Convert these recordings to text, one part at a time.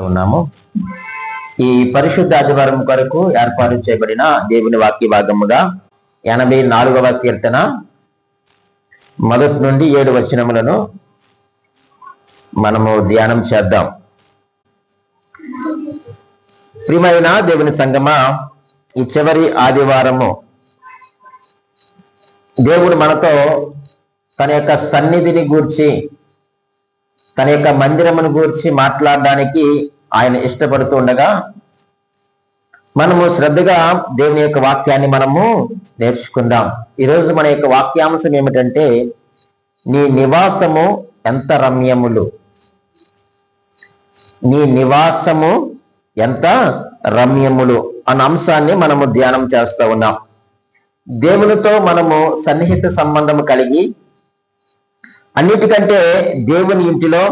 ఉన్నాము. ఈ పరిశుద్ధ ఆదివారం కొరకు ఏర్పాటు చేయబడిన దేవుని వాక్య భాగముగా 84వ కీర్తన 1 నుండి 7 వచనములను మనము ధ్యానం చేద్దాం. ప్రియమైన దేవుని సంగమా, ఈ చివరి ఆదివారము దేవుడు మనతో తన యొక్క సన్నిధిని గూర్చి, తన యొక్క మందిరమును గూర్చి మాట్లాడడానికి ఆయన ఇష్టపడుతూ ఉండగా మనము శ్రద్ధగా దేవుని యొక్క వాక్యాన్ని మనము నేర్చుకుందాం. ఈరోజు మన యొక్క వాక్యాంశం ఏమిటంటే, నీ నివాసము ఎంత రమ్యములు. నీ నివాసము ఎంత రమ్యములు అన్న అంశాన్ని మనము ధ్యానం చేస్తూ ఉన్నాం. దేవునితో మనము సన్నిహిత సంబంధం కలిగి, అన్నిటికంటే దేవుని ఇంటిలో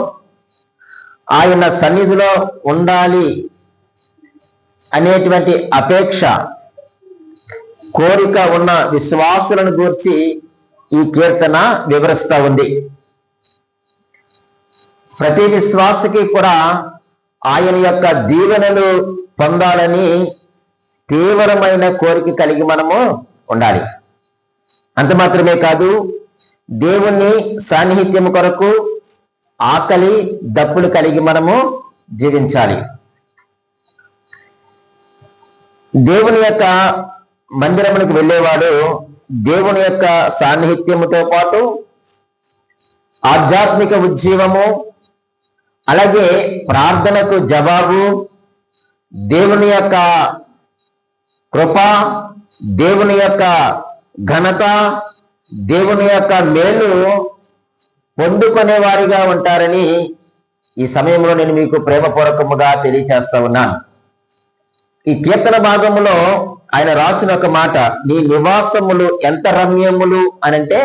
ఆయన సన్నిధిలో ఉండాలి అనేటువంటి అపేక్ష, కోరిక ఉన్న విశ్వాసులను గూర్చి ఈ కీర్తన వివరిస్తూ ఉంది. ప్రతి విశ్వాసకి కూడా ఆయన యొక్క దీవెనలు పొందాలని తీవ్రమైన కోరిక కలిగి మనము ఉండాలి. అంత మాత్రమే కాదు, దేవుని సాన్నిహిత్యం కొరకు ఆకలి దప్పులు కలిగి మనము జీవించాలి. దేవుని యొక్క మందిరమునికి వెళ్ళేవాడు దేవుని యొక్క సాన్నిహిత్యముతో పాటు ఆధ్యాత్మిక ఉజ్జీవము, అలాగే ప్రార్థనకు జవాబు, దేవుని యొక్క కృప, దేవుని యొక్క ఘనత, దేవుని యొక్క మేలు పొందుకునే వారిగా ఉంటారని ఈ సమయంలో నేను మీకు ప్రేమపూర్వకముగా తెలియచేస్తా ఉన్నాను. ఈ కీర్తన భాగములో ఆయన రాసిన ఒక మాట, నీ నివాసములు ఎంత రమ్యములు అనంటే,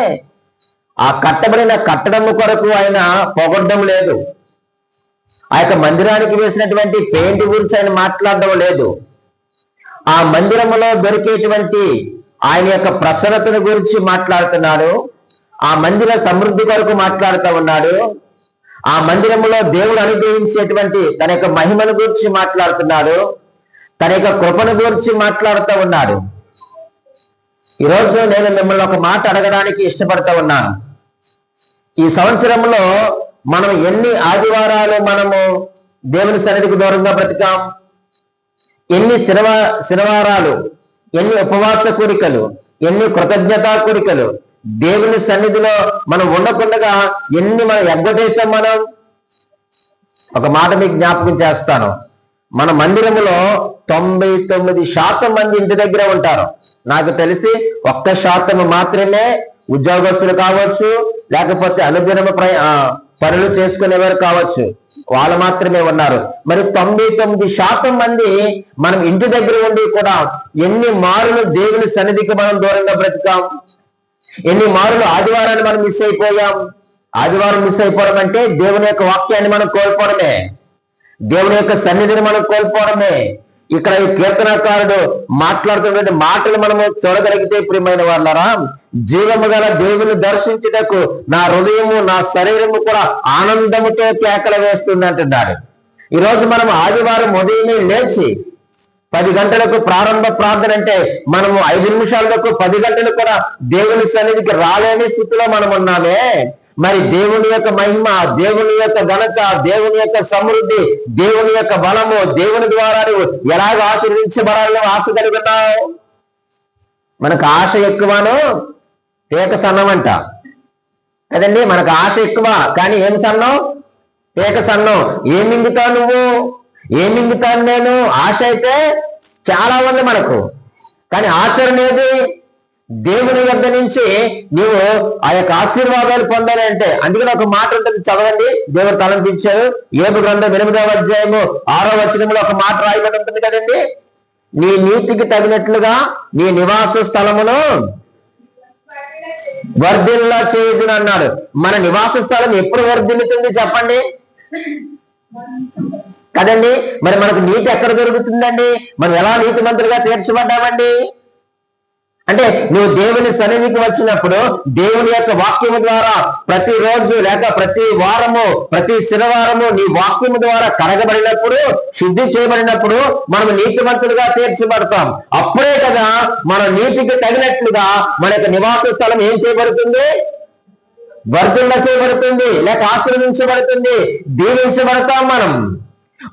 ఆ కట్టబడిన కట్టడము కొరకు ఆయన పొగడ్డం లేదు, ఆ యొక్క మందిరానికి వేసినటువంటి పెయింట్ గురించి ఆయన మాట్లాడడం లేదు, ఆ మందిరములో దొరికేటువంటి ఆయన యొక్క ప్రసన్నతను గురించి మాట్లాడుతున్నాడు, ఆ మందిర సమృద్ధి కొరకు మాట్లాడుతూ ఉన్నాడు, ఆ మందిరములో దేవుడు అనుగ్రహించేటువంటి తన యొక్క మహిమను గురించి మాట్లాడుతున్నాడు, తన యొక్క కృపను గురించి మాట్లాడుతూ ఉన్నాడు. ఈరోజు నేను మిమ్మల్ని ఒక మాట అడగడానికి ఇష్టపడుతూ ఉన్నాను. ఈ సంవత్సరంలో మనం ఎన్ని ఆదివారాలు మనము దేవుని సన్నిధికి దూరంగా బ్రతికాం, ఎన్ని శనివారాలు, ఎన్ని ఉపవాస కోరికలు, ఎన్ని కృతజ్ఞతా కోరికలు, దేవుని సన్నిధిలో మనం ఉండకుండా ఎన్ని మనం ఎగ్గొట్టేసాం. మనం ఒక మాట మీకు జ్ఞాపకం చేస్తాను, మన మందిరములో 99% మంది ఇంటి దగ్గర ఉంటారు. నాకు తెలిసి 1% మాత్రమే ఉద్యోగస్తులు కావచ్చు, లేకపోతే అనుదినము పనులు చేసుకునేవారు కావచ్చు, వాళ్ళు మాత్రమే ఉన్నారు. మరి 99% మంది మనం ఇంటి దగ్గర ఉండి కూడా ఎన్ని మారులు దేవుని సన్నిధికి మనం దూరంగా బ్రతికాం, ఎన్ని మారులు ఆదివారాన్ని మనం మిస్ అయిపోయాం. ఆదివారం మిస్ అయిపోవడం అంటే దేవుని యొక్క వాక్యాన్ని మనం కోల్పోవడమే, దేవుని యొక్క సన్నిధిని మనం కోల్పోవడమే. ఇక్కడ ఈ కీర్తనకారుడు మాట్లాడుతున్నటువంటి మాటలు మనము చూడగలిగితే, ప్రియమైన వాళ్ళరా, జీవము గల దేవుని దర్శించుటకు నా హృదయము, నా శరీరము కూడా ఆనందముతో కేకలు వేస్తుంది అంటున్నాడు. ఈరోజు మనం ఆదివారం ఉదయమే లేచి 10 గంటలకు ప్రారంభ ప్రార్థన అంటే మనము 5 నిమిషాలకు 10 గంటలు కూడా దేవుని సన్నిధికి రాలేని స్థితిలో మనం ఉన్నామే. మరి దేవుని యొక్క మహిమ, దేవుని యొక్క ఘనత, దేవుని యొక్క సమృద్ధి, దేవుని యొక్క బలము, దేవుని ద్వారా నువ్వు ఎలాగ ఆశీర్వదించబడాలని ఆశ కలిగి ఉన్నావు. మనకు ఆశ ఎక్కువను పేక సన్నం అంట కదండి. మనకు ఆశ ఎక్కువ, కానీ ఏం సన్నం? పేక సన్నం. ఏం మింగుతావు నువ్వు? ఏం మింగుతాను నేను? ఆశ అయితే చాలా ఉంది మనకు, కానీ ఆచరణ ఏది? దేవుని వద్ద నుంచి నీవు ఆ యొక్క ఆశీర్వాదాలు పొందాలి అంటే, అందుకని ఒక మాట ఉంటుంది, చదవండి, దేవుడు తలంపించారు. యోబు గ్రంథం 8వ అధ్యాయము 6వ వచనంలో ఒక మాట రాయబడి ఉంటుంది కదండి, నీ నీతికి తగినట్లుగా నీ నివాస స్థలమును వర్ధిల్లా చేయుదును అన్నాడు. మన నివాస స్థలం ఎప్పుడు వర్ధిల్లుతుంది చెప్పండి కదండి. మరి మనకు నీతి ఎక్కడ దొరుకుతుందండి? మనం ఎలా నీతిమంతులుగా తీర్చబడ్డామండి అంటే నువ్వు దేవుని సన్నిధికి వచ్చినప్పుడు దేవుని యొక్క వాక్యము ద్వారా ప్రతిరోజు లేక ప్రతి వారము ప్రతి శనివారము నీ వాక్యము ద్వారా కడగబడినప్పుడు, శుద్ధి చేయబడినప్పుడు మనం నీతిమంతులుగా తీర్చబడతాం. అప్పుడే కదా మన నీతికి తగినట్లుగా మన యొక్క నివాస స్థలం ఏం చేయబడుతుంది? వర్ధుల్లా చేయబడుతుంది, లేక ఆశీర్వదించబడుతుంది, దీవించబడతాం.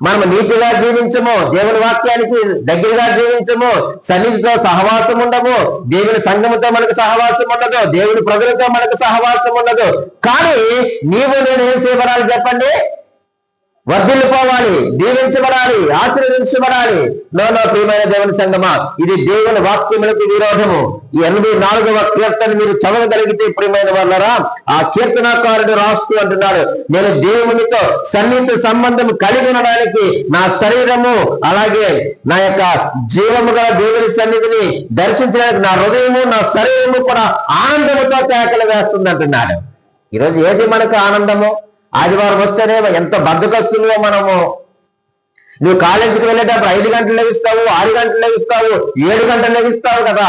మనం నీతిగా జీవించము, దేవుని వాక్యానికి దగ్గరగా జీవించము, సన్నిధితో సహవాసం ఉండము, దేవుని సంఘముతో మనకు సహవాసం ఉండదు, దేవుని ప్రజలతో మనకు సహవాసం ఉండదు. కానీ నీవు నేను ఏం చేయబడాలి చెప్పండి? వర్ధిల్లిపోవాలి, దీవించబడాలి, ఆశీర్వదించబడాలి. నో ప్రియమైన దేవుని సంగమా, ఇది దేవుని వాక్యములకు విరోధము. ఈ 84వ కీర్తన మీరు చదవగలిగితే ప్రియమైన వాళ్ళరా, ఆ కీర్తనాకారుడు రాస్తూ అంటున్నాడు, నేను దేవునితో సన్నిహిత సంబంధం కలిగి ఉండడానికి నా శరీరము అలాగే నా యొక్క జీవము గల దేవుని సన్నిధిని దర్శించడానికి నా హృదయము నా శరీరము కూడా ఆనందముతో కేకలు వేస్తుంది అంటున్నాడు. ఈరోజు ఏది మనకు ఆనందము? ఆదివారం వస్తేనే ఎంత బద్దకొస్తుందో మనము. నువ్వు కాలేజీకి వెళ్ళేటప్పుడు 5 గంటలు లెగిస్తావు, 6 గంటలు లెగిస్తావు, 7 గంటలు లెగిస్తావు కదా.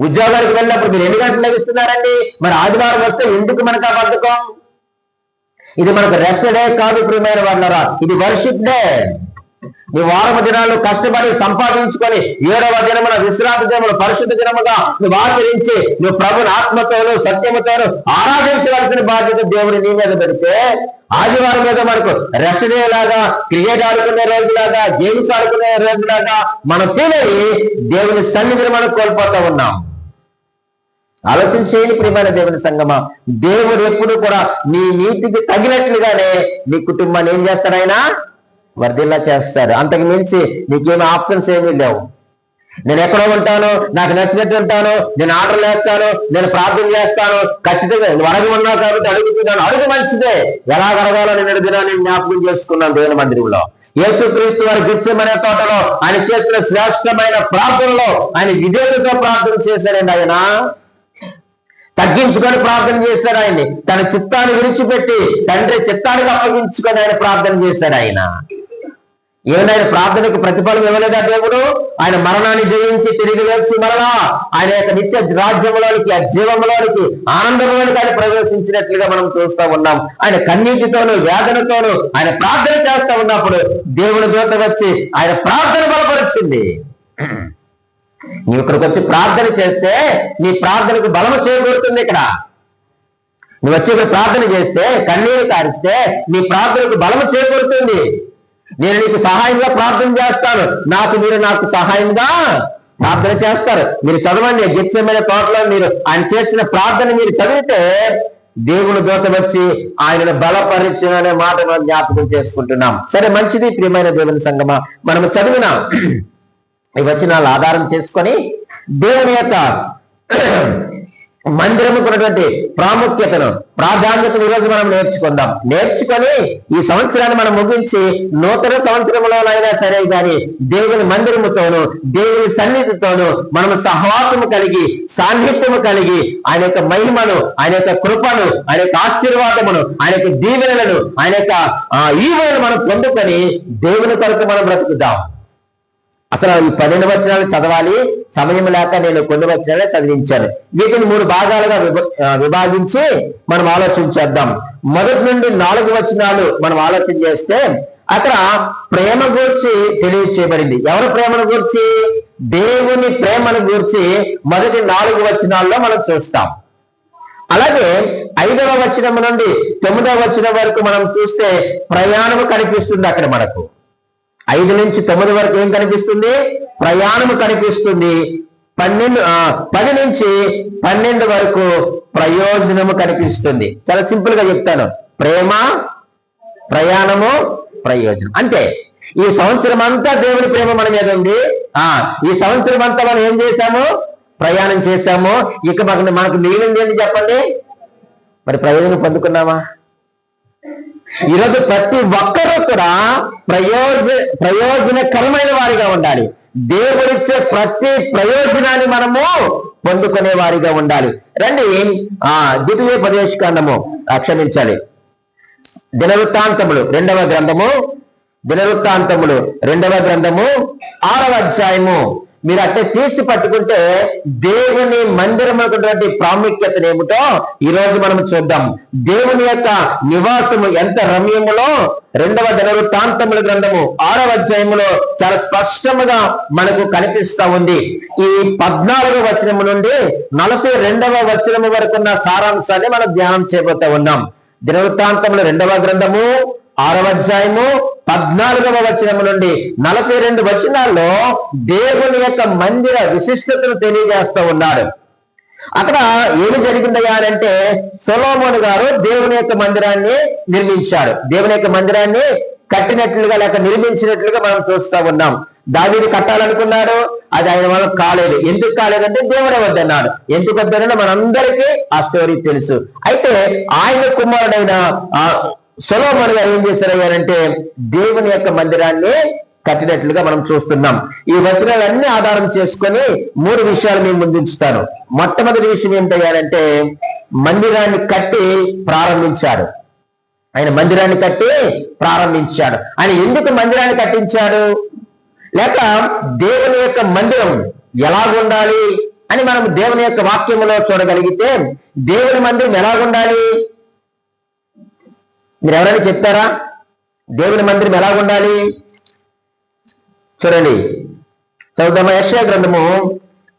ఉద్యోగానికి వెళ్ళినప్పుడు మీరు ఎన్ని గంటలు లెగిస్తున్నారండి? మరి ఆదివారం వస్తే ఎందుకు మనకు ఆ బద్ధకం? ఇది మనకు రెస్ట్ డే కాదు ప్రియమైన వాళ్ళరా, ఇది వర్షిప్ డే. నీ వారము దినాలు కష్టపడి సంపాదించుకొని 7వ దినమున విశ్రాంతి దినమున పరిశుద్ధ దినముగా నువ్వు ఆచరించి నువ్వు ప్రభుని ఆత్మతోను సత్యముతోను ఆరాధించవలసిన బాధ్యత దేవుని నీ మీద పెడితే, ఆదివారం మీద మనకు రెస్ట్ డే లాగా, క్రికెట్ ఆడుకునే రోజులాగా, గేమ్స్ ఆడుకునే రోజులాగా మనం తినని దేవుని సన్నిధిని మనం కోల్పోతా ఉన్నాం. ఆలోచన చేయండి ప్రియమైన దేవుని సంగమా. దేవుడు ఎప్పుడు కూడా నీ నీతికి తగినట్లుగానే నీ కుటుంబాన్ని ఏం చేస్తాడు? ఆయన వర్ధిల్లా చేస్తారు. అంతకు మించి నీకేమి ఆప్షన్స్ ఏమీ లేవు. నేను ఎక్కడో ఉంటాను, నాకు నచ్చినట్టు ఉంటాను, నేను ఆర్డర్లు వేస్తాను, నేను ప్రార్థన చేస్తాను, ఖచ్చితంగా నువ్వు అడగమన్నావు కాబట్టి అడుగుతున్నాను. అడుగు మంచిదే. ఎలా అడగాలో నేను దినాన్ని జ్ఞాపకం చేసుకున్నాను దేవుని మందిరంలో. యేసుక్రీస్తు వారి గెత్సేమనే తోటలో ఆయన చేసిన శ్రేష్టమైన ప్రార్థనలో ఆయన విధేయతతో ప్రార్థన చేశారండి. ఆయన తగ్గించుకొని ప్రార్థన చేశాడు. ఆయన్ని తన చిత్తాన్ని విడిచిపెట్టి తండ్రి చిత్తానికి అప్పగించుకొని ఆయన ప్రార్థన చేశాడు. ఆయన ప్రార్థనకు ప్రతిఫలం ఇవ్వలేదా దేవుడు? ఆయన మరణాన్ని జయించి తిరిగి లేచి మరలా ఆయన యొక్క నిత్య రాజ్యంలోనికి, ఆ జీవంలోనికి, ఆనందంలోనికి ఆయన ప్రవేశించినట్లుగా మనం చూస్తూ ఉన్నాం. ఆయన కన్నీటితోనూ వేదనతోనూ ఆయన ప్రార్థన చేస్తూ ఉన్నప్పుడు దేవుని దూత వచ్చి ఆయన ప్రార్థన బలపరిచింది. నువ్వు ఇక్కడికి వచ్చి ప్రార్థన చేస్తే నీ ప్రార్థనకు బలము చేకూరుతుంది. ఇక్కడ నువ్వు వచ్చి ఇక్కడ ప్రార్థన చేస్తే, కన్నీరు కారిస్తే నీ ప్రార్థనకు బలము చేకూరుతుంది. నేను నీకు సహాయంగా ప్రార్థన చేస్తాను, మీరు నాకు సహాయంగా ప్రార్థన చేస్తారు. మీరు చదవండి, గెత్సేమనే తోటలో మీరు ఆయన చేసిన ప్రార్థన మీరు చదివితే దేవుని దూత వచ్చి ఆయనను బలపరిచిన అనే మాట మనం జ్ఞాపకం చేసుకుంటున్నాం. సరే, మంచిది ప్రియమైన దేవుని సంగమా. మనము చదివిన ఈ వచనాలు ఆధారం చేసుకొని దేవుని యొక్క మందిరముకు ఉన్నటువంటి ప్రాముఖ్యతను, ప్రాధాన్యతను ఈరోజు మనం నేర్చుకొని ఈ సంవత్సరాన్ని మనం ముగించి నూతన సంవత్సరంలోనైనా సరే కానీ దేవుని మందిరముతోను దేవుని సన్నిధితోను మనం సహవాసము కలిగి సాన్నిధ్యము కలిగి ఆయన యొక్క మహిమను, ఆయన యొక్క కృపను, ఆయన యొక్క ఆశీర్వాదమును, ఆయన యొక్క దీవెనలను, ఆయన యొక్క ఈవెలను మనం పొందుకొని దేవుని కొరకు మనం బ్రతుకుదాం. అసలు ఈ 12 వచనాలు చదవాలి, సమయం లేక నేను కొన్ని వచనాలే చదివించాను. వీటిని 3 భాగాలుగా విభాగించి మనం ఆలోచించేద్దాం. మొదటి నుండి 4 వచనాలు మనం ఆలోచన చేస్తే అక్కడ ప్రేమ గూర్చి తెలియచేయబడింది. ఎవరి ప్రేమను గూర్చి? దేవుని ప్రేమను గూర్చి మొదటి 4 వచనాల్లో మనం చూస్తాం. అలాగే 5వ వచనం నుండి 9వ వచనం వరకు మనం చూస్తే ప్రయాణము కనిపిస్తుంది. అక్కడ మనకు 5 నుంచి 9 వరకు ఏం కనిపిస్తుంది? ప్రయాణము కనిపిస్తుంది. 10 నుంచి 12 వరకు ప్రయోజనము కనిపిస్తుంది. చాలా సింపుల్ గా చెప్తాను. ప్రేమ, ప్రయాణము, ప్రయోజనం. అంటే ఈ సంవత్సరం అంతా దేవుని ప్రేమ మన మీద ఉంది. ఈ సంవత్సరం అంతా మనం ఏం చేశాము? ప్రయాణం చేశాము. ఇక మనకు మిగిలింది ఏంటి చెప్పండి? మరి ప్రయోజనం పొందుకున్నామా? ఈరోజు ప్రతి ఒక్కరూ కూడా ప్రయోజనకరమైన వారిగా ఉండాలి. దేవుడిచ్చే ప్రతి ప్రయోజనాన్ని మనము పొందుకునే వారిగా ఉండాలి. రండి, ద్వితీయోపదేశకాండము క్షమించాలి దినవృత్తాంతములు 2వ గ్రంథము 6వ అధ్యాయము మీరు అట్టే తీసి పట్టుకుంటే దేవుని మందిరమైనటువంటి ప్రాముఖ్యతను ఏమిటో ఈ రోజు మనం చూద్దాం. దేవుని యొక్క నివాసము ఎంత రమ్యములో 2వ దినవృత్తాంతముల గ్రంథము 6వ అధ్యాయములో చాలా స్పష్టముగా మనకు కనిపిస్తా ఉంది. ఈ 14వ వచనము నుండి 42వ వచనము వరకు ఉన్న సారాంశాన్ని మనం ధ్యానం చేయబోతా ఉన్నాం. దినవృత్తాంతముల 2వ గ్రంథము 6వ అధ్యాయము 14వ వచనము నుండి 42 వచనాల్లో దేవుని యొక్క మందిర విశిష్టతను తెలియజేస్తూ ఉన్నాడు. అక్కడ ఏమి జరిగిందయ్యా అంటే సొలొమోను గారు దేవుని యొక్క మందిరాన్ని నిర్మించాడు. దేవుని యొక్క మందిరాన్ని కట్టినట్లుగా లేక నిర్మించినట్లుగా మనం చూస్తా ఉన్నాం. దావీదు కట్టాలనుకున్నాడు, అది ఆయన వల్ల కాలేదు. ఎందుకు కాలేదంటే దేవుడే వద్దన్నాడు. ఎందుకు వద్దన్నా మనందరికీ ఆ స్టోరీ తెలుసు. అయితే ఆయన కుమారుడైన సొలొమోను గారు ఏం చేశారయ్యారంటే దేవుని యొక్క మందిరాన్ని కట్టినట్లుగా మనం చూస్తున్నాం. ఈ వచనాలన్నీ ఆధారం చేసుకొని 3 విషయాలు మేము ముందుంచుతాను. మొట్టమొదటి విషయం ఏంటయ్యారంటే మందిరాన్ని కట్టి ప్రారంభించాడు. ఆయన మందిరాన్ని కట్టి ప్రారంభించాడు. ఆయన ఎందుకు మందిరాన్ని కట్టించాడు, లేక దేవుని యొక్క మందిరం ఎలాగుండాలి అని మనం దేవుని యొక్క వాక్యములో చూడగలిగితే దేవుని మందిరం ఎలాగుండాలి మీరు ఎవరైనా చెప్తారా? దేవుని మందిరం ఎలాగుండాలి చూడండి, చదువుదామా. యెషయా గ్రంథము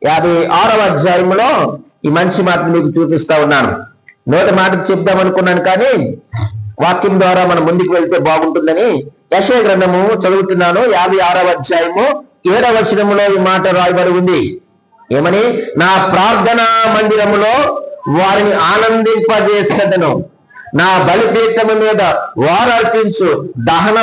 56వ అధ్యాయంలో ఈ మంచి మాటను మీకు చూపిస్తా ఉన్నాను. నోటి మాటకు చెప్దాం అనుకున్నాను, కానీ వాక్యం ద్వారా మనం ముందుకు వెళ్తే బాగుంటుందని యెషయా గ్రంథము చదువుతున్నాను. 56వ అధ్యాయము 7వ వచనములో ఈ మాట రాయబడి ఉంది. ఏమని? నా ప్రార్థనా మందిరములో వారిని ఆనందింపజేసెదను, నా బలిపీఠము మీద వారు అర్పించు దహన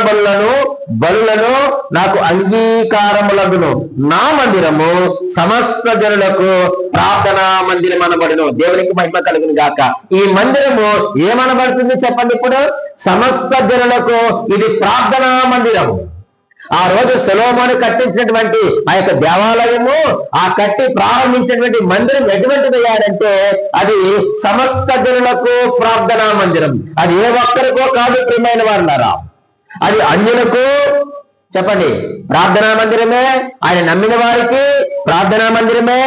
బలులను నాకు అంగీకారములగును, నా మందిరము సమస్త జనులకు ప్రార్థనా మందిరం అనబడును. దేవునికి మహిమ కలుగును గాక. ఈ మందిరము ఏమనబడుతుంది చెప్పండి? ఇప్పుడు సమస్త జనులకు ఇది ప్రార్థనా మందిరము. ఆ రోజు సొలొమోను కట్టించినటువంటి ఆ యొక్క దేవాలయము, ఆ కట్టి ప్రారంభించినటువంటి మందిరం ఎటువంటిది అయ్యారంటే అది సమస్త జనులకు ప్రార్థనా మందిరం. అది ఏ ఒక్కరికో కాదు ప్రియమైన వారులారా, అది అన్యులకు చెప్పండి ప్రార్థనా మందిరమే. ఆయన నమ్మిన వారికి ప్రార్థనా మందిరమే.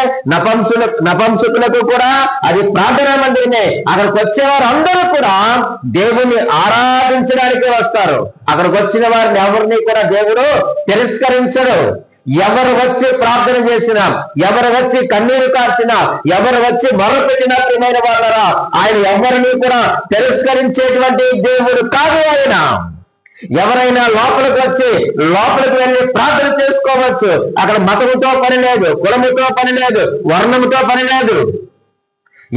నపంసకులకు కూడా అది ప్రార్థనా మందిరమే. అక్కడికి వచ్చేవారు అందరూ కూడా దేవుణ్ణి ఆరాధించడానికి వస్తారు. అక్కడికి వచ్చిన వారిని ఎవరిని కూడా దేవుడు తిరస్కరించడు. ఎవరు వచ్చి ప్రార్థన చేసినా, ఎవరు వచ్చి కన్నీరు కార్చినా, ఎవరు వచ్చి మొరపెట్టినా ప్రియమైన వాళ్ళరా, ఆయన ఎవరిని కూడా తిరస్కరించేటువంటి దేవుడు కాదు ఆయన. ఎవరైనా లోపలికి వెళ్ళి ప్రార్థన చేసుకోవచ్చు. అక్కడ మతముతో పని లేదు, కులముతో పని లేదు, వర్ణముతో పని లేదు.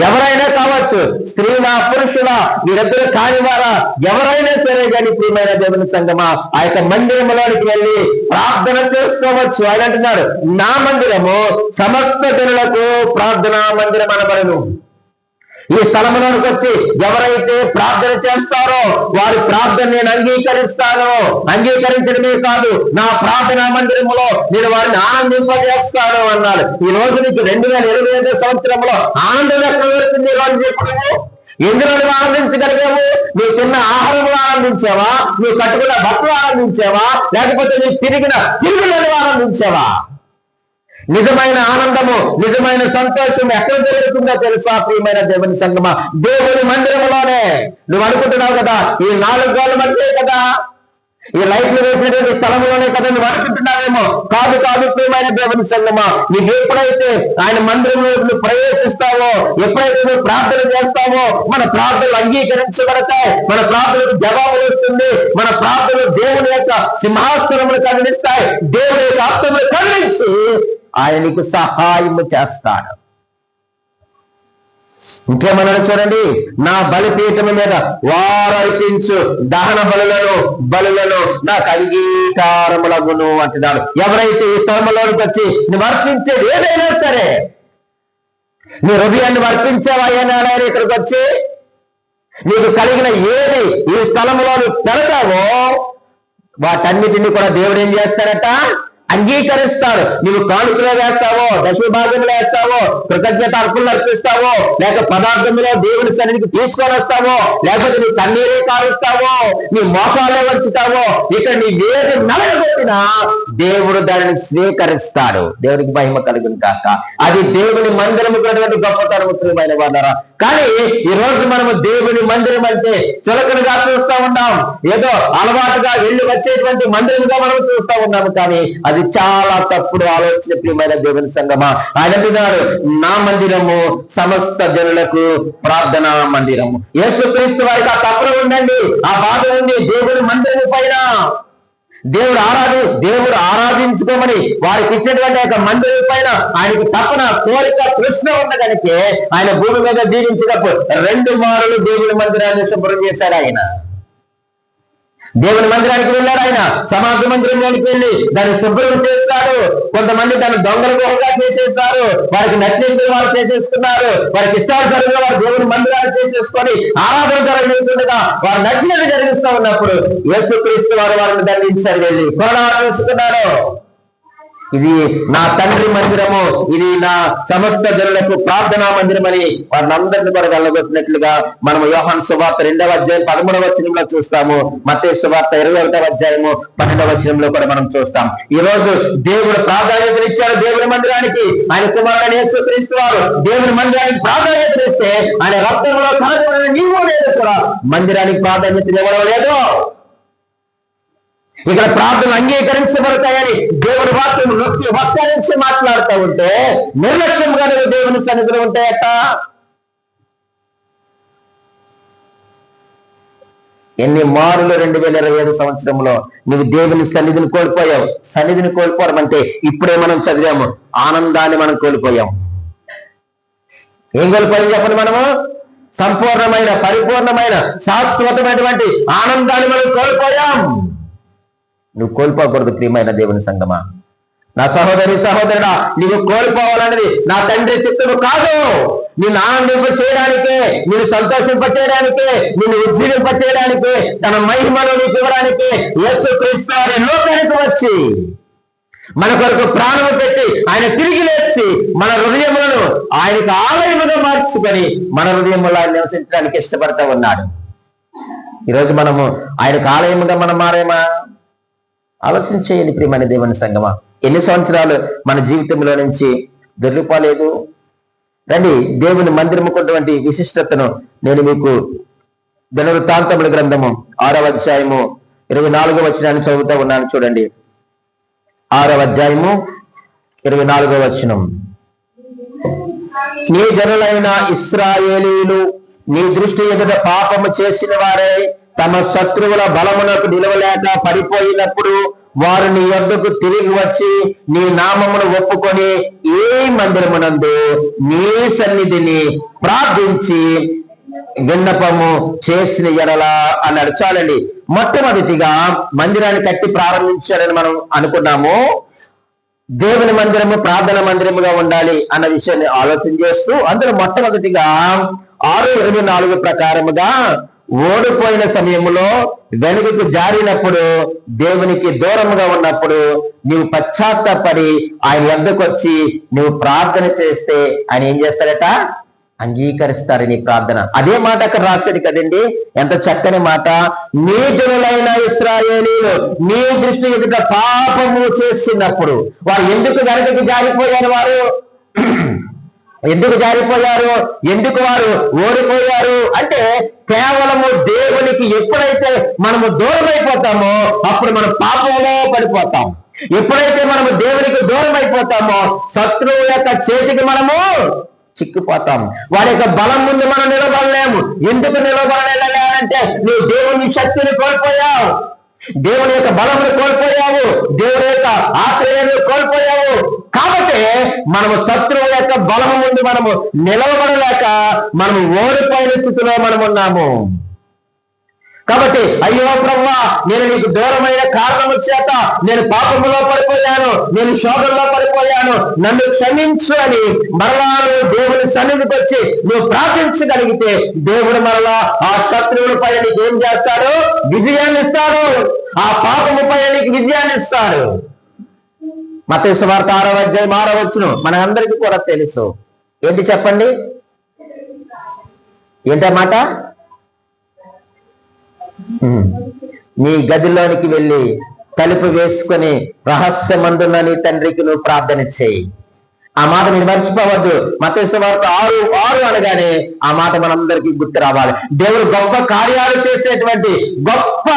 ఎవరైనా కావచ్చు, స్త్రీలా పురుషులా వీరిద్దరు కానివారా, ఎవరైనా సరే కానీ ప్రియమైన దేవుని సంగమా ఆ యొక్క మందిరంలోనికి వెళ్ళి ప్రార్థన చేసుకోవచ్చు. ఆయన అంటున్నాడు, నా మందిరము సమస్త జనులకు ప్రార్థనా మందిరం అనబడును. ఈ స్థలంలోనికి వచ్చి ఎవరైతే ప్రార్థన చేస్తారో వారి ప్రార్థన నేను అంగీకరిస్తాను. అంగీకరించడమే కాదు, నా ప్రార్థనా మందిరంలో నేను వారిని ఆనందింపజేస్తాను అన్నాడు. ఈ రోజు నీకు 2025 సంవత్సరంలో ఆనందం ఎక్కడ దొరుకుతుంది? రోజు చెప్పడము ఎందులో ఆనందించగలిగాము? నువ్వు తిన్న ఆహారంలో ఆనందించావా? నువ్వు కట్టుకున్న బట్టలు ఆనందించావా? లేకపోతే నీకు తిరుగులను ఆనందించావా? నిజమైన ఆనందము, నిజమైన సంతోషం ఎక్కడ జరుగుతుందో తెలుసా ప్రియమైన దేవుని సంగమా? దేవుని మందిరంలోనే. నువ్వు అనుకుంటున్నావు కదా ఈ 4 గోడల మధ్య కదా, ఈ లైట్లు వేసినటువంటి స్థలంలోనే కదా నువ్వు అనుకుంటున్నావేమో. కాదు ప్రియమైన దేవుని సంగమా, నీకు ఎప్పుడైతే ఆయన మందిరంలో నువ్వు ప్రవేశిస్తావో, ఎప్పుడైతే నువ్వు ప్రార్థన చేస్తావో మన ప్రార్థనలు అంగీకరించబడతాయి, మన ప్రార్థనకు జవాబు వస్తుంది, మన ప్రార్థనలు దేవుని యొక్క సింహాసనములు కదిలిస్తాయి, దేవుని యొక్క హస్తములు కదిలించి ఆయనకు సహాయము చేస్తాడు. ఇంకేమన్నాడు చూడండి, నా బలిపీఠము మీద వారు అర్పించు దహన బలులను నాకు అంగీకారములగును అంటున్నాడు. ఎవరైతే ఈ స్థలంలోనికి వచ్చి నువ్వు అర్పించేది ఏదైనా సరే, నీ హృదయాన్ని అర్పించావా ఏనాడు ఇక్కడికి వచ్చి నీకు కలిగిన ఏది ఈ స్థలంలో నువ్వు పెడతావో వాటన్నిటిని కూడా దేవుడు ఏం చేస్తాడట? అంగీకరిస్తాడు. నువ్వు కానుకలో వేస్తావో, దశమ భాగంలో వేస్తావో, కృతజ్ఞత అర్పణలు అర్పిస్తావో, లేక పదార్థంలో దేవుని సన్నిధికి తీసుకొని వస్తావో, లేకపోతే నీ కన్నీరే కారుస్తావో, నీ మోకాలే వచ్చుతావో, ఇక్కడ నీ వేది నలగొట్టినా దేవుడు దానిని స్వీకరిస్తాడు. దేవునికి మహిమ కలుగును కాక. అది దేవుని మందిరము ఉన్నటువంటి గొప్పతనము ప్రియమైన వాళ్ళారా. కానీ ఈ రోజు మనము దేవుని మందిరం అంటే చులకనగా చూస్తూ ఉన్నాం, ఏదో అలవాటుగా వెళ్ళి వచ్చేటువంటి మందిరముగా మనం చూస్తూ ఉన్నాము. కానీ అది చాలా తప్పుడు ఆలోచన ప్రియమైన దేవుని సంగమా. ఆయన అంటున్నాడు, నా మందిరము సమస్త జనులకు ప్రార్థనా మందిరము. యేసుక్రీస్తు వారికి ఆ తప్పుడు ఉండండి, ఆ బాధ ఉంది దేవుని మందిరం పైన. దేవుడు ఆరాధించుకోమని వారికి ఇచ్చినటువంటి ఒక మందిరం పైన ఆయనకు తపన, కోరిక, కృష్ణ ఉండగలిగే ఆయన భూమి మీద జీవించినప్పుడు 2 మారులు దేవుని మందిరాన్ని శుభ్రం చేశాడు. ఆయన దేవుని మందిరానికి వెళ్ళాడు. ఆయన సమాజ మందిరంలోనికి వెళ్ళి దాన్ని శుభ్రం చేస్తాడు. కొంతమంది దాన్ని దొంగల గుహగా చేసేస్తారు, వారికి నచ్చినట్టు వారు చేసేసుకున్నారు, వారికి ఇష్టానుసారంగా వారు దేవుని మందిరాన్ని చేసేసుకొని ఆరాధన జరగకుండా వారు నచ్చినట్టు జరిగిస్తూ ఉన్నప్పుడు యేసుక్రీస్తు వారిని దండించారు, వెళ్ళి కొరడా తీసుకున్నాడు. ఇది నా తండ్రి మందిరము, ఇది నా సమస్త జనులకు ప్రార్థనా మందిరం అని వారిని అందరినీ కూడా వెళ్ళగొట్టినట్లుగా మనం యోహాను సువార్త 2వ అధ్యాయం 13వ వచనంలో చూస్తాము. మత్తయి సువార్త 21వ అధ్యాయము 12వ వచనంలో కూడా మనం చూస్తాం. ఈ రోజు దేవుడు ప్రాధాన్యతనిచ్చాడు దేవుని మందిరానికి. ఆయన కుమారుడైన యేసుక్రీస్తు వారు దేవుని మందిరానికి ప్రాధాన్యత ఇస్తే ఆయన రక్తంలో కలగబడిన నీవు లేదు కూడా మందిరానికి ప్రాధాన్యత ఇవ్వడం లేదు. ఇక్కడ ప్రార్థనలు అంగీకరించబడతాయని దేవుడి వాక్యం నొక్కి వక్కారించి మాట్లాడుతూ ఉంటే నిర్లక్ష్యంగా దేవుని సన్నిధిలో ఉంటాయట. ఎన్ని మారులు 2025 సంవత్సరంలో నువ్వు దేవుని సన్నిధిని కోల్పోయావు. సన్నిధిని కోల్పోవడం అంటే ఇప్పుడే మనం చదివాము, ఆనందాన్ని మనం కోల్పోయాం. ఏం కోల్పోయాం చెప్పండి? మనము సంపూర్ణమైన, పరిపూర్ణమైన, శాశ్వతమైనటువంటి ఆనందాన్ని మనం కోల్పోయాం. నువ్వు కోల్పోకూడదు ప్రియమైన దేవుని సంగమా. నా సహోదరి, సహోదరుడా, నీవు కోల్పోవాలన్నది నా తండ్రి చిత్తము కాదు. నిన్ను ఆనందింప చేయడానికే, నిన్ను సంతోషింప చేయడానికే, నిన్ను ఉజ్జీవింప చేయడానికే, తన మహిమను నీకు ఇవ్వడానికి యేసుక్రీస్తు వారి లోకానికి వచ్చి మన కొరకు ప్రాణము పెట్టి ఆయన తిరిగి లేచి మన హృదయములను ఆయనకు ఆలయముగా మార్చుకొని మన హృదయములో ఆయన నివసించడానికి ఇష్టపడతా ఉన్నాడు. ఈరోజు మనము ఆయనకు ఆలయముగా మనం మారేమా? ఆలోచన చేయండి ప్రియమైన దేవుని సంగమా. ఎన్ని సంవత్సరాలు మన జీవితంలో నుంచి దొరికిపోలేదు. రండి, దేవుని మందిరముకున్నటువంటి విశిష్టతను నేను మీకు దినవృత్తాంతముల గ్రంథము 6వ అధ్యాయము 24వ వచనాన్ని చదువుతూ ఉన్నాను. చూడండి, 6వ అధ్యాయము 24వ వచనం. నీ జనులైన ఇశ్రాయేలీయులు నీ దృష్టి ఎదుట పాపము చేసిన వారే తమ శత్రువుల బలమునకు నిలవలేక పడిపోయినప్పుడు వారు నీ యొద్దకు తిరిగి వచ్చి నీ నామమును ఒప్పుకొని ఏ మందిరమునందు నీ సన్నిధిని ప్రార్థించి విన్నపము చేసిన ఎడలా అన్నాడు. చాలండి, మొట్టమొదటిగా మందిరాన్ని కట్టి ప్రారంభించారని మనం అనుకున్నాము. దేవుని మందిరము ప్రార్థన మందిరముగా ఉండాలి అన్న విషయాన్ని ఆలోచన చేస్తూ అందులో మొట్టమొదటిగా 6:24 ప్రకారముగా ఓడిపోయిన సమయంలో వెనుకకు జారినప్పుడు, దేవునికి దూరముగా ఉన్నప్పుడు నీవు పశ్చాత్తాపడి ఆయన వద్దకు వచ్చి నువ్వు ప్రార్థన చేస్తే ఆయన ఏం చేస్తారట? అంగీకరిస్తారు నీ ప్రార్థన. అదే మాట అక్కడ రాశాడు కదండి, ఎంత చక్కని మాట. నీ జనులైన ఇశ్రాయేలీయులు నీ దృష్టి ఎదుట పాపము చేసినప్పుడు. వారు ఎందుకు వెనకకి జారిపోయారు? వారు ఎందుకు జారిపోయారు? ఎందుకు వారు ఓడిపోయారు అంటే కేవలము దేవునికి ఎప్పుడైతే మనము దూరం అయిపోతామో అప్పుడు మనం పాపంలో పడిపోతాం. ఎప్పుడైతే మనము దేవునికి దూరం అయిపోతామో శత్రువు యొక్క చేతికి మనము చిక్కుపోతాం. వాడి యొక్క బలం ముందు మనం నిలబడలేము. ఎందుకు నిలబడలేదంటే నువ్వు దేవుని శక్తిని కోల్పోయావు, దేవుని యొక్క బలమును కోల్పోయావు, దేవుని యొక్క ఆశ్రయాన్ని కోల్పోయావు. కాబట్టి మనము శత్రువు యొక్క బలము ముందు మనము నిలవబడలేక మనము ఓడిపోయిన స్థితిలో మనం ఉన్నాము. కాబట్టి అయ్యో ప్రభువా, నేను నీకు దూరమైన కారణము చేత నేను పాపములో పడిపోయాను, నేను శోధనలో పడిపోయాను, నన్ను క్షమించు అని మరలా దేవుని సన్నిధికి వచ్చి నువ్వు ప్రార్థించగలిగితే దేవుడు మరలా ఆ శత్రువుల పైన నీకు ఏం చేస్తాడు? విజయాన్ని ఇస్తాడు. ఆ పాపము పైన నీకు విజయాన్ని ఇస్తాడు. మత్తయి సువార్త 6వ అధ్యాయం 6వ వచనం మనందరికీ కూడా తెలుసు. ఏంటి చెప్పండి? ఏంటన్నమాట? నీ గదిలోనికి వెళ్ళి తలుపు వేసుకొని రహస్యమందున్న నీ తండ్రికి నువ్వు ప్రార్థన చేయి. ఆ మాట మీరు మర్చిపోవద్దు. మత్తయి సువార్త 6:6 అనగానే ఆ మాట మనందరికీ గుర్తు రావాలి. దేవుడు గొప్ప కార్యాలు చేసేటువంటి గొప్ప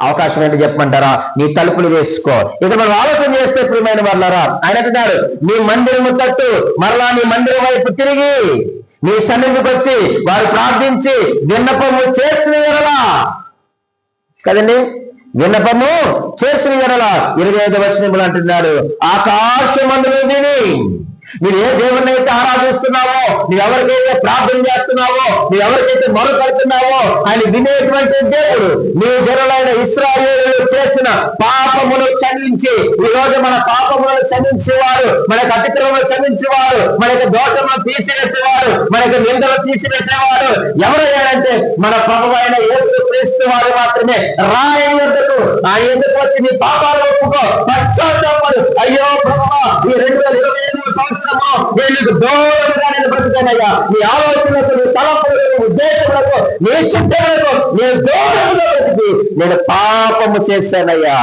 అవకాశం ఏంటి చెప్పమంటారా? నీ తలుపులు వేసుకో. ఇక మనం ఆలోచన చేస్తే ప్రియమైన వాళ్ళారా, ఆయన అంటున్నాడు, నీ మందిరము తట్టు మరలా నీ మందిరం వైపు తిరిగి నీ సన్నిధికి వచ్చి వారు ప్రార్థించి విన్నపము చేసిన ఎడలా, కదండి, విన్నపము చేసిన ఎడలా 25వ వచనంలో అంటున్నాడు, ఆకాశమందును విని మీరు ఏ దేవుణ్ణి అయితే ఆరాధిస్తున్నావో, నువ్వు ఎవరికైతే ప్రార్థన చేస్తున్నావో, నువ్వు ఎవరికైతే మొరపెడుతున్నావో ఆయన వినేటువంటి దేవుడు నీ జనులైన ఇశ్రాయేలు చేసిన పాపమును క్షమించి, ఈ రోజు మన పాపములను క్షమించేవాడు, మనకు అతిక్రమను క్షమించేవాడు, మనకు దోషమును తీసివేసేవాడు, మనకు నిందలు తీసివేసేవాడు ఎవరయ్యాడంటే మన ప్రభువు అయిన యేసు క్రీస్తు వారు మాత్రమే. రాయని వద్దకు ఆయన ఎందుకు వచ్చి నీ పాపాలు ఒప్పుకో, పశ్చాత్తాపడు. అయ్యో ప్రభువా, ఈ 2025 సంవత్సరము నేను దూరంగా నేను బ్రతికానయ్యా, నీ ఆలోచనకు, నీ తలపులకు, ఉద్దేశములకు, నీ చిత్తములకు నేను దూరంగా బ్రతికి నేను పాపము చేశానయ్యా.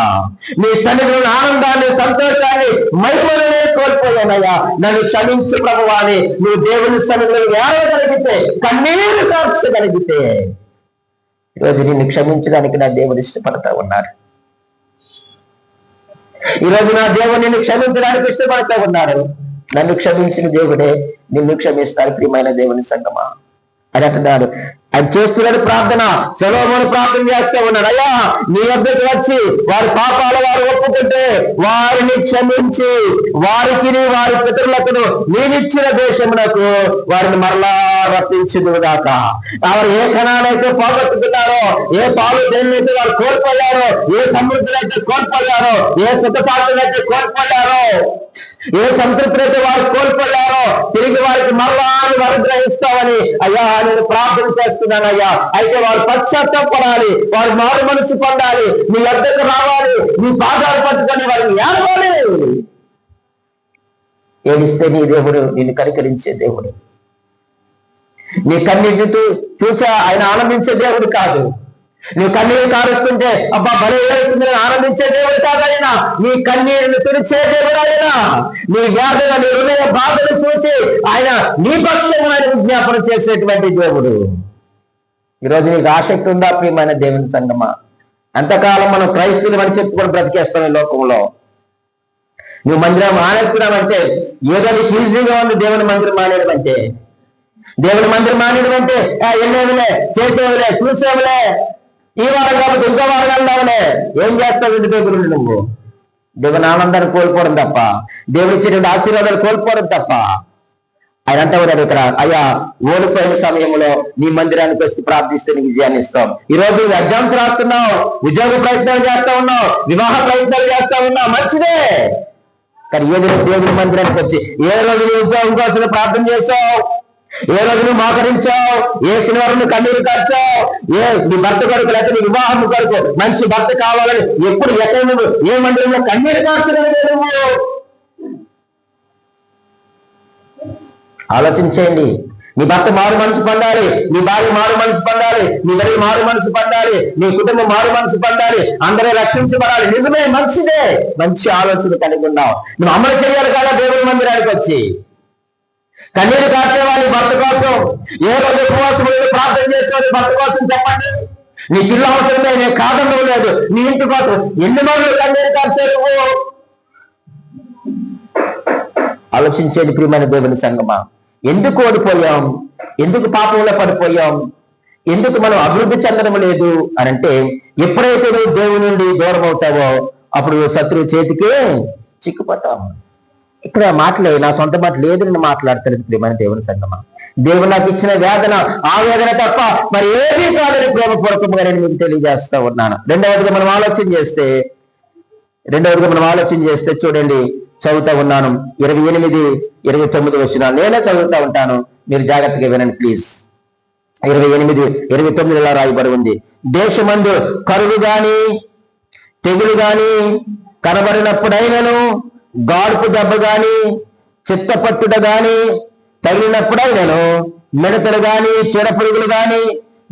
నీ సన్నిధిలోని ఆనందాన్ని, సంతోషాన్ని, మహిమనే కోల్పోయానయ్యా, నన్ను క్షమించు ప్రభువా అని నువ్వు దేవుని సన్నిధిలో ఏడవగలిగితే, కన్నీరు కార్చగలిగితే ఈరోజు నిన్ను క్షమించడానికి నా దేవుడు ఇష్టపడతా ఉన్నారు. ఈరోజు నా దేవుడు నిన్ను క్షమించడానికి ఇష్టపడతా ఉన్నారు. నన్ను క్షమించిన దేవుడే నిన్ను క్షమిస్తారు ప్రియమైన దేవుని సంగమా అని అంటున్నాడు. ఆయన చేస్తున్నాడు ప్రార్థన. సొలొమోను ప్రార్థన చేస్తూ ఉన్నాడు, అయ్యా నీ వద్దకు వచ్చి వారి పాపాలు వారు ఒప్పుకుంటే వారిని క్షమించి వారికి వారి పితరులకు నేనిచ్చిన దేశమునకు వారిని మరలా రప్పించుదుగాక. వారు ఏ కణాలైతే పోగొట్టుకున్నారో, ఏ పాలు దేన్నైతే వారు కోల్పోయారో, ఏ సమృద్ధులైతే కోల్పోయారో, ఏ సుఖశాంతులైతే కోల్పోయారో, ఏ సంతృప్తి వారు కోల్పోయారో తిరిగి వారికి మరలా అనుగ్రహిస్తామని అయ్యా నేను ప్రార్థన చేస్తున్నానయ్యా. అయితే వారు పశ్చాత్తాపడాలి, వారు మారు మనసు పొందాలి, నీ వద్దకు రావాలి, నీ పాదాలు పట్టుకొని వారిని ఏడవాలి. ఏడిస్తే నీ దేవుడు నిన్ను కనికరించే దేవుడు. నీ కన్నీటితో చూసా ఆయన ఆనందించే దేవుడు కాదు. నువ్వు కన్నీరు కారుస్తుంటే అబ్బా భలే ఏడుస్తుంది ఆనందించే దేవుడు కాదైనా, నీ కన్నీరుని తుడిచే దేవుడు ఆయన. నీ వ్యాధుల, నీ హృదయ బాధలు చూసి ఆయన నీ పక్షమున విజ్ఞాపన చేసేటువంటి దేవుడు. ఈరోజు నీకు ఆసక్తి ఉందా ప్రియమైన దేవుని సంగమా? అంతకాలం మనం క్రైస్తవులు అని చెప్పుకొని బ్రతికేస్తాం ఈ లోకంలో. నువ్వు మందిరం మానేస్తున్నావంటే ఏదో నీకు ఈజీగా ఉంది దేవుని మందిరం మానేయడం అంటే. దేవుని మందిరం మానేయడం అంటే వెళ్ళేవిలే, చేసేవిలే, చూసేవిలే, ఈ వారం కాబట్టి ఇంకో వారం వెళ్దాంలే. ఏం చేస్తావు ఇంటి దగ్గర నువ్వు? దేవుని ఆనందాన్ని కోల్పోవడం తప్ప, దేవుడు ఇచ్చేటువంటి ఆశీర్వాదాలు కోల్పోవడం తప్ప. ఆయన అంటా ఉన్నాడు ఇక్కడ, అయ్యా ఓడిపోయిన సమయంలో నీ మందిరానికి వచ్చి ప్రార్థిస్తే నీ విజయాన్ని ఇస్తాం. ఈ రోజు ఎగ్జామ్స్ రాస్తున్నావు, ఉద్యోగ ప్రయత్నాలు చేస్తా ఉన్నావు, వివాహ ప్రయత్నాలు చేస్తా ఉన్నావు, మంచిదే. కానీ ఏ రోజు దేవుని మందిరానికి వచ్చి ఏ రోజు నీ ఉద్యోగం కోసం ప్రార్థన చేసావు? ఏ రోజు నువ్వు మోకరించావు? ఏ శనివారం కన్నీరు కార్చావు? నీ భర్త కొరకు లేకపోతే నీ వివాహం కొరకు మంచి భర్త కావాలని ఎప్పుడు ఎక్కడ నువ్వు ఏ మందిరంలో కన్నీరు కార్చగలిగే నువ్వు? ఆలోచించండి. నీ భర్త మారు మనసు పొందాలి, నీ భార్య మారు మనసు పొందాలి, నీ తల్లి మారు మనసు పొందాలి, నీ కుటుంబం మారు మనసు పొందాలి, అందరూ రక్షించబడాలి. నిజమే, మంచిదే. మంచి ఆలోచన కలిగి ఉన్నావు. నువ్వు అమలు చేయాలి కదా దేవుని మందిరానికి వచ్చి. కన్నీరు కార్చేవాళ్ళు భర్త కోసం ఏ రోజు ఉపవాసం ప్రార్థన చేసేవాళ్ళు భర్త కోసం చెప్పండి. నీకు ఇల్లు అవసరమే, నేను కాదనడం లేదు, నీ ఇంటి కోసం ఎన్ని రోజులు కన్నీరు కార్చేరు? ఆలోచించేది ప్రియమైన దేవుని సంగమా. ఎందుకు ఓడిపోయాం? ఎందుకు పాపంలో పడిపోయాం? ఎందుకు మనం అభివృద్ధి చెందడం లేదు అని అంటే, ఎప్పుడైతే నువ్వు దేవుని నుండి దూరం అవుతావో అప్పుడు శత్రువు చేతికి చిక్కుపోతావు. ఇక్కడ మాటలే, నా సొంత మాట లేదు, నేను మాట్లాడతాను ప్రియమైన దేవుని సంగమా. దేవుడు నాకు ఇచ్చిన వేదన ఆ వేదన తప్ప మరి ఏమీ కాదని ప్రేమపూర్వకంగా నేను మీకు తెలియజేస్తా ఉన్నాను. రెండవదిగా మనం ఆలోచన చేస్తే చూడండి, చదువుతా ఉన్నాను 28, 29 వచనాలు నేనే చదువుతా ఉంటాను, మీరు జాగ్రత్తగా వినండి ప్లీజ్. 28, 29 ఇలా రాయబడి ఉంది, దేశమందు కరువు గాని తెగులు గాని కనబడినప్పుడైనను గాడుపు దెబ్బ గాని చిత్తపట్టుట గాని తగిలినప్పుడైనను, మిడతలు గాని చీడపురుగులు గాని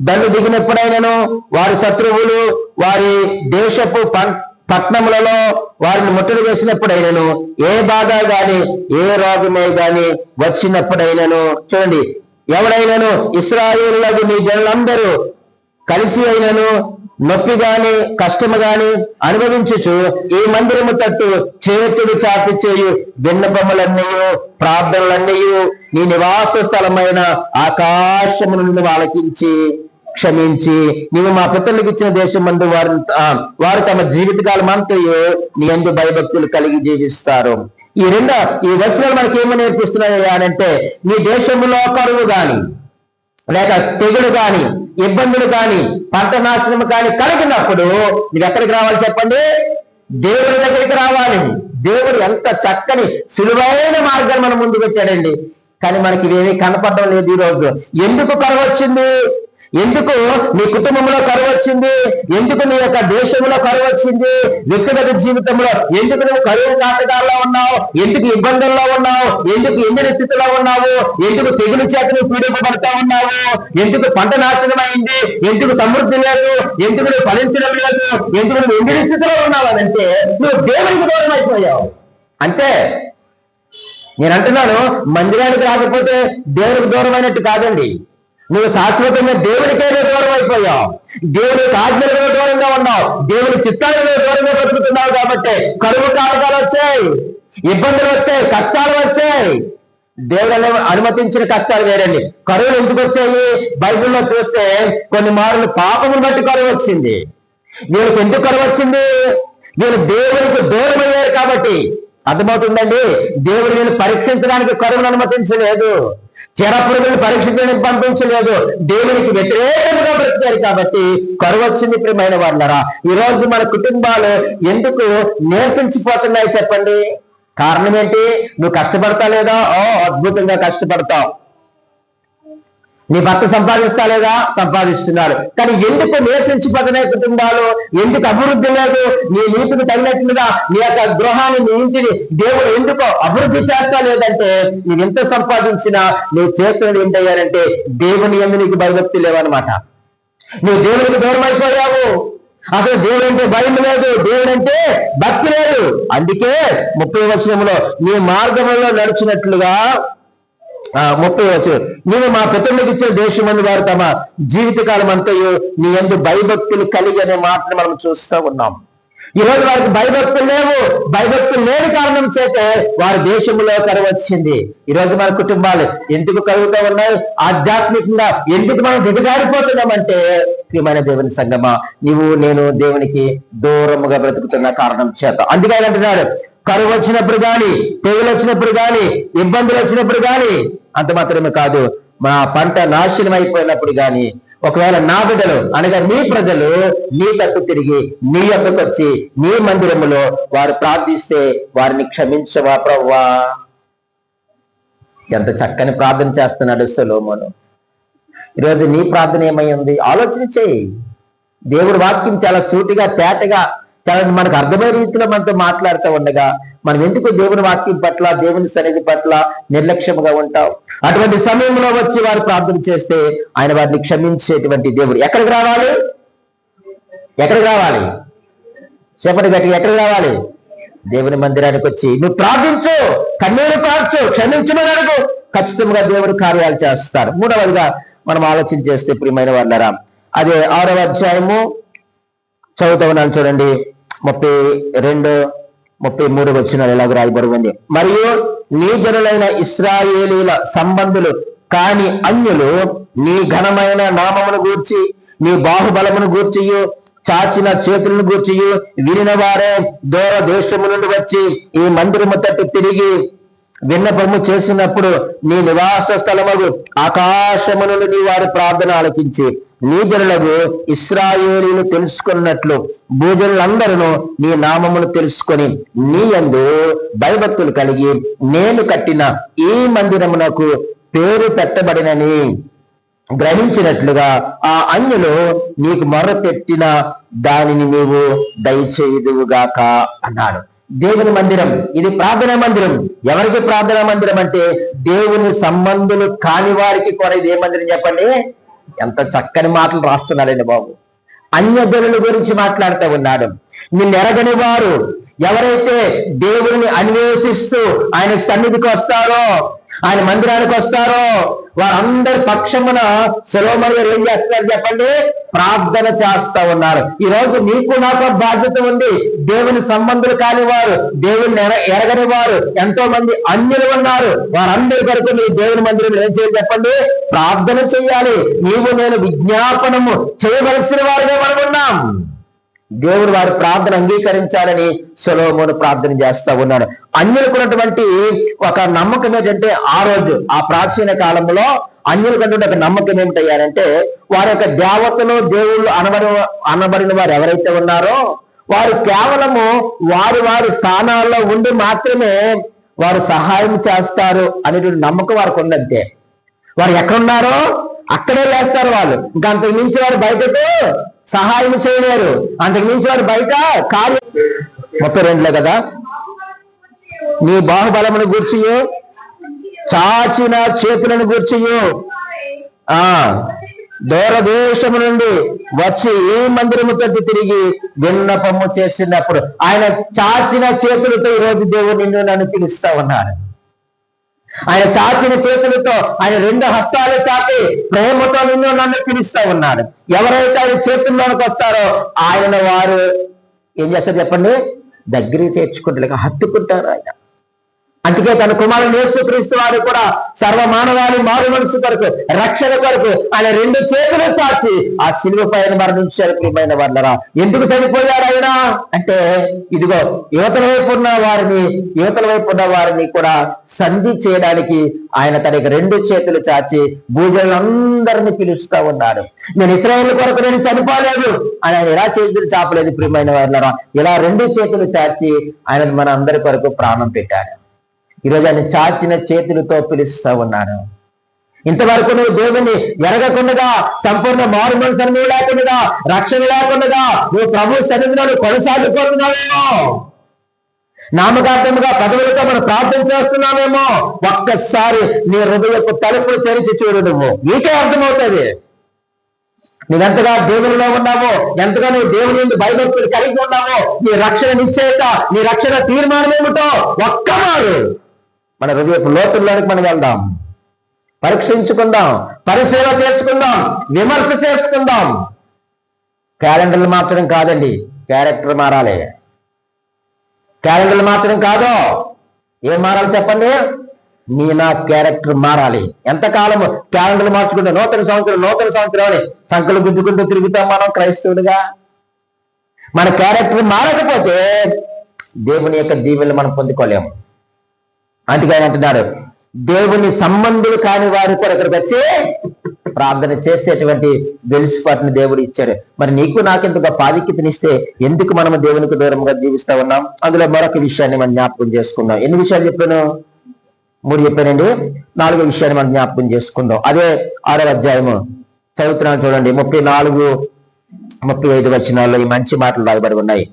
దన్ను దిగినప్పుడైనను, వారి శత్రువులు వారి దేశపు పట్టణములలో వారిని ముట్టడి వేసినప్పుడైనను, ఏ బాధ గాని ఏ రోగమే గాని వచ్చినప్పుడైనను, చూడండి, ఎవడైనను ఇశ్రాయేలులకు నీ జనులందరూ కలిసి అయినను నొప్పి గాని కష్టము గాని అనుభవించుచు ఈ మందిరము తట్టు చేతులు చాపి చేయు విన్నపములన్నయు ప్రార్థనలన్నయు నీ నివాస స్థలమైన ఆకాశము నుండి ఆలకించి క్షమించి నీవు మా పితరులకు ఇచ్చిన దేశం మందు వారు తమ జీవితకాలం అంతయు నీ యందు భయభక్తులు కలిగి జీవిస్తారు. ఈ వచనాలు మనకి ఏమని నేర్పిస్తున్నాయి అంటే, నీ దేశంలో కరువు గాని లేక తెగులు గాని ఇబ్బందులు కాని పంట నాశనం కాని కలిగినప్పుడు నువ్వు ఎక్కడికి రావాలి చెప్పండి? దేవుడి దగ్గరికి రావాలి. దేవుడు ఎంత చక్కని సులువైన మార్గాన్ని మన ముందు పెట్టాడండి. కానీ మనకి ఇవేమీ కనపడడం లేదు. ఈరోజు ఎందుకు కరువు వచ్చింది? ఎందుకు నీ కుటుంబంలో కరువు వచ్చింది? ఎందుకు నీ యొక్క దేశంలో కరువు వచ్చింది? వ్యక్తిగత జీవితంలో ఎందుకు నువ్వు కరువు కాటకాల్లో ఉన్నావు? ఎందుకు ఇబ్బందుల్లో ఉన్నావు? ఎందుకు ఎండిన స్థితిలో ఉన్నావు? ఎందుకు తెగులు చేత నువ్వు పీడింపబడతా ఉన్నావు? ఎందుకు పంట నాశనం అయింది? ఎందుకు సమృద్ధి లేదు? ఎందుకు నువ్వు ఫలించడం లేదు? ఎందుకు నువ్వు ఎండిన స్థితిలో ఉన్నావు అనంటే నువ్వు దేవునికి దూరం అయిపోయావు. అంటే నేను అంటున్నాను, మందిరానికి రాకపోతే దేవునికి దూరం అయినట్టు కాదండి. నువ్వు శాశ్వతంగా దేవునికే దూరం అయిపోయావు. దేవుని ఆజ్ఞలకు దూరంగా ఉన్నావు. దేవుని చిత్తాలకు దూరంగా బ్రతుకుతున్నావు. కాబట్టి కరువు కాటకాలు వచ్చాయి, ఇబ్బందులు వచ్చాయి, కష్టాలు వచ్చాయి. దేవుడు అనుమతించిన కష్టాలు వేరండి. కరువులు ఎందుకు వచ్చాయి? బైబిల్లో చూస్తే కొన్ని మార్లు పాపమును బట్టి కరువు వచ్చింది. వీళ్ళకి ఎందుకు కరువు వచ్చింది? వీళ్ళు దేవునికి దూరం అయ్యారు కాబట్టి. అర్థమవుతుందండి? దేవుడు వీళ్ళు పరీక్షించడానికి కరువును అనుమతించలేదు. చెరపురుగులను పరీక్షించడానికి పంపించలేదు. దేవునికి వ్యతిరేకంగా బ్రతికారు కాబట్టి కరువు వచ్చింది. ప్రియమైన వాళ్ళరా, ఈ రోజు మన కుటుంబాలు ఎందుకు నీరసించిపోతున్నాయి చెప్పండి? కారణం ఏంటి? నువ్వు కష్టపడతా లేదా? అద్భుతంగా కష్టపడతావు. నీ భర్త సంపాదిస్తా లేదా? సంపాదిస్తున్నారు. కానీ ఎందుకు నీరసించిపోతున్నాయి కుటుంబాలు? ఎందుకు అభివృద్ధి లేదు? నీ నీతికి తగినట్లుగా నీ యొక్క గృహాన్ని, నీ ఇంటిని దేవుడు ఎందుకు అభివృద్ధి చేస్తా లేదంటే, నువ్వు ఎంత సంపాదించినా నువ్వు చేస్తున్నది ఏంటయ్యారంటే దేవుని యందు నీకు భయభక్తి లేవన్నమాట. నువ్వు దేవునికి దూరం అయిపోయావు. అసలు దేవుడు అంటే భయం లేదు, దేవుడు అంటే భక్తి లేదు. అందుకే 30వ వచనంలో నీ మార్గంలో నడిచినట్లుగా 30వ వచనం, నీవు మా పితరులకు ఇచ్చిన దేశమందు వారు తమ జీవితకాలం అంతయు నీ యందు భయభక్తులు కలిగి అనే మాటను మనం చూస్తూ ఉన్నాం. ఈరోజు వారికి భయభక్తులు లేవు. భయభక్తులు లేని కారణం చేతే వారి దేశంలో కరువు వచ్చింది. ఈరోజు మన కుటుంబాలు ఎందుకు కరుగుతూ ఉన్నాయి? ఆధ్యాత్మికంగా ఎందుకు మనం దిగజారిపోతున్నామంటే, ప్రియమైన దేవుని సంగమా, నీవు నేను దేవునికి దూరముగా బ్రతుకుతున్న కారణం చేత. అందుకే ఆయన అంటున్నాడు, కరువు వచ్చినప్పుడు కానీ, తెగులు వచ్చినప్పుడు కానీ, ఇబ్బందులు వచ్చినప్పుడు కానీ, అంత మాత్రమే కాదు, మా పంట నాశనం అయిపోయినప్పుడు కానీ, ఒకవేళ నా బిడ్డలు అనగా నీ ప్రజలు నీ తట్టు తిరిగి నీ యొక్కకు వచ్చి నీ మందిరములో వారు ప్రార్థిస్తే వారిని క్షమించవా ప్రభువా? ఎంత చక్కని ప్రార్థన చేస్తున్నాడు సొలొమోను. ఈరోజు నీ ప్రార్థన ఏమై ఉంది? ఆలోచన చేయి. దేవుడి వాక్యం చాలా సూటిగా తేటగా చాలా మనకు అర్థమయ్యే రీతిలో మనతో మాట్లాడుతూ ఉండగా మనం ఎందుకు దేవుని వాక్యం పట్ల, దేవుని సన్నిధి పట్ల నిర్లక్ష్యంగా ఉంటాం? అటువంటి సమయంలో వచ్చి వారు ప్రార్థన చేస్తే ఆయన వారిని క్షమించేటువంటి దేవుడు. ఎక్కడికి రావాలి? ఎక్కడికి రావాలి? చెప్పండి గట్టిగా, ఎక్కడికి రావాలి? దేవుని మందిరానికి వచ్చి నువ్వు ప్రార్థించు, కన్నీరు కార్చు, క్షమించమని అడుగు. ఖచ్చితంగా దేవుడు కార్యాలు చేస్తారు. మూడవదిగా మనం ఆలోచన చేస్తే ప్రియమైన వాళ్ళరా, అదే 6వ అధ్యాయము చదువుతూ ఉన్నాను చూడండి, 32, 33 వచనాలు ఎలాగ రాయబడి ఉంది. మరియు నీ జనులైన ఇశ్రాయేలీల సంబంధులు కాని అన్యులు నీ ఘనమైన నామమును గూర్చి, నీ బాహుబలమును గూర్చియు, చాచిన చేతులను గూర్చియు వినిన వారే దూర దేశము నుండి వచ్చి ఈ మందిరము తట్టు తిరిగి విన్నపము చేసినప్పుడు నీ నివాస స్థలముగు ఆకాశము నుండి నీ వారి ప్రార్థన ఆలకించి నీ జనులకు ఇశ్రాయేలీలు తెలుసుకున్నట్లు భూజనులందరూ నీ నామమును తెలుసుకొని నీ యందు భయభక్తులు కలిగి నేను కట్టిన ఈ మందిరమునకు పేరు పెట్టబడినని గ్రహించినట్లుగా ఆ అన్యులు నీకు మొర్రపెట్టిన దానిని నీవు దయచేయుదువుగాక అన్నాడు. దేవుని మందిరం, ఇది ప్రార్థనా మందిరం. ఎవరికి ప్రార్థనా మందిరం అంటే దేవుని సంబంధులు కాని వారికి కూడా ఇది ఏ మందిరం చెప్పండి? ఎంత చక్కని మాటలు రాస్తున్నాడండి బాబు. అన్యజనుల గురించి మాట్లాడుతూ ఉన్నాడు. నిన్ను ఎరగని వారు ఎవరైతే దేవుడిని అన్వేషిస్తూ ఆయన సన్నిధికి వస్తారో, ఆయన మందిరానికి వస్తారో, వారందరి పక్షమున సొలొమోను గారు ఏం చేస్తున్నారు చెప్పండి? ప్రార్థన చేస్తా ఉన్నారు. ఈ రోజు నీకు నాకు బాధ్యత ఉంది. దేవుని సంబంధులు కాని వారు, దేవుని ఎరగని వారు ఎంతో మంది అన్యులు ఉన్నారు. వారందరి కొరకు నీ దేవుని మందిరం ఏం చేయాలి చెప్పండి? ప్రార్థన చేయాలి. నీవు నేను విజ్ఞాపనము చేయవలసిన వారుగా మనం ఉన్నాం. దేవుడు వారి ప్రార్థన అంగీకరించాలని సొలొమోను ప్రార్థన చేస్తా ఉన్నాడు. అన్యులకు ఉన్నటువంటి ఒక నమ్మకం ఏంటంటే, ఆ రోజు ఆ ప్రాచీన కాలంలో అన్యులకు ఒక నమ్మకం ఏమిటయ్యారంటే, వారి యొక్క దేవతలు దేవుళ్ళు అనబడిన వారు ఎవరైతే ఉన్నారో వారు కేవలము వారి స్థానాల్లో ఉండి మాత్రమే వారు సహాయం చేస్తారు అనేటువంటి నమ్మకం వారికి ఉందంతే. వారు ఎక్కడున్నారో అక్కడే వేస్తారు వాళ్ళు. ఇంకా అంతకు మించి వారు బయటకు సహాయం చేయలేరు. అంతకు మించి వారు బయట కార్యం 32లో కదా, నీ బాహుబలమును గూర్చియు చాచిన చేతులను గూర్చియు దూరదేశము నుండి వచ్చి ఈ మందిరము తట్టు తిరిగి విన్నపము చేసినప్పుడు ఆయన చాచిన చేతులతో ఈరోజు దేవుడు నిన్ను నన్ను పిలుస్తా ఉన్నాడు. ఆయన చాచిన చేతులతో, ఆయన 2 హస్తాలు చాపి ప్రేమతో నిన్ను నన్ను పిలుస్తా ఉన్నాడు. ఎవరైతే ఆయన చేతుల్లోనికి వస్తారో ఆయన వారు ఏం చేస్తారు చెప్పండి? దగ్గరికి చేర్చుకుంటారు, హత్తుకుంటారు ఆయన. అందుకే తన కుమారుడు యేసుక్రీస్తు వారు కూడా సర్వమానవాళి మారు మనసు కొరకు, రక్షణ కొరకు ఆయన 2 చేతులు చాచి ఆ శిలువ పైన మరణించారు. ప్రియమైన వాళ్ళరా, ఎందుకు చనిపోయారు ఆయన అంటే, ఇదిగో యువతల వైపు ఉన్న వారిని కూడా సంధి చేయడానికి ఆయన తన 2 చేతులు చాచి భూజనులందరినీ పిలుస్తా ఉన్నాడు. నేను ఇశ్రాయేలు కొరకు నేను చనిపోలేదు అని ఆయన ఇలా చేతులు చాపలేదు. ప్రియమైన వాళ్ళరా, ఇలా 2 చేతులు చాచి ఆయన మన అందరి కొరకు ప్రాణం పెట్టాడు. ఈరోజు ఆయన చాచిన చేతులతో పిలుస్తా ఉన్నాడు. ఇంతవరకు నువ్వు దేవుని ఎరగకుండా, సంపూర్ణ మారు మనసు నువ్వు లేకుండా, రక్షణ లేకుండా నువ్వు ప్రభు సన్నిధిలో కొనసాగిపోతున్నావేమో, నామకార్థముగా పదవులతో మనం ప్రార్థన చేస్తున్నామేమో, ఒక్కసారి నీ హృదయపు తలుపులు తెరిచి చూడు. నువ్వు నీకే అర్థమవుతుంది నువ్వెంతగా దేవునిలో ఉన్నావో, ఎంతగా నువ్వు దేవుని నుండి భయభక్తులు కలిగి ఉన్నావో, నీ రక్షణ నిశ్చయిత, నీ రక్షణ తీర్మానం ఏమిటో ఒక్కమారు మన హృదయపు లోతుల్లోనికి మనం వెళ్దాం, పరీక్షించుకుందాం, పరిశీలన చేసుకుందాం, విమర్శ చేసుకుందాం. క్యాలెండర్లు మార్చడం కాదండి, క్యారెక్టర్ మారాలి. క్యాలెండర్లు మార్చడం కాదు, ఏం మారాలి చెప్పండి? నా క్యారెక్టర్ మారాలి. ఎంతకాలము క్యాలెండర్లు మార్చుకుంటే నూతన సంవత్సరం అని సంకలు గుద్దుకుంటూ తిరుగుతాం మనం క్రైస్తవులుగా. మన క్యారెక్టర్ మారకపోతే దేవుని యొక్క దీవెనలు మనం పొందుకోలేము. అందుకే ఆయన అంటున్నారు, దేవుని సంబంధులు కాని వారు కూడా ఇక్కడికి వచ్చి ప్రార్థన చేసేటువంటి వెలుసుపాటుని దేవుడు ఇచ్చాడు. మరి నీకు నాకెంత గొప్ప ఆధిక్యతనిస్తే ఎందుకు మనము దేవునికి దూరంగా జీవిస్తా ఉన్నాం? అందులో మరొక విషయాన్ని మనం జ్ఞాపకం చేసుకుందాం. ఎన్ని విషయాలు చెప్పాను? 3 చెప్పానండి. 4వ విషయాన్ని మనం జ్ఞాపకం చేసుకుందాం. అదే 6వ అధ్యాయము చదువుతున్నాను చూడండి. 34, 35 వచనాల్లో ఈ మంచి మాటలు రాయబడి ఉన్నాయి.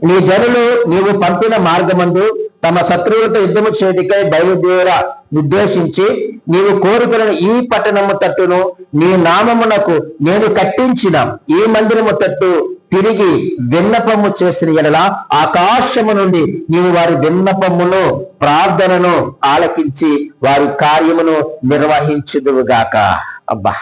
నీ జనులు నీవు పంపిన మార్గమందు తమ శత్రువులతో యుద్ధము చేతికై బయలుదేర నిర్దేశించి నీవు కోరుకున్న ఈ పట్టణము తట్టును నీ నామమునకు నేను కట్టించిన ఈ మందిరము తట్టు తిరిగి విన్నపము చేసిన ఎడల ఆకాశము నుండి నీవు వారి విన్నపమును ప్రార్థనను ఆలకించి వారి కార్యమును నిర్వహించుదువుగాక. అబ్బా,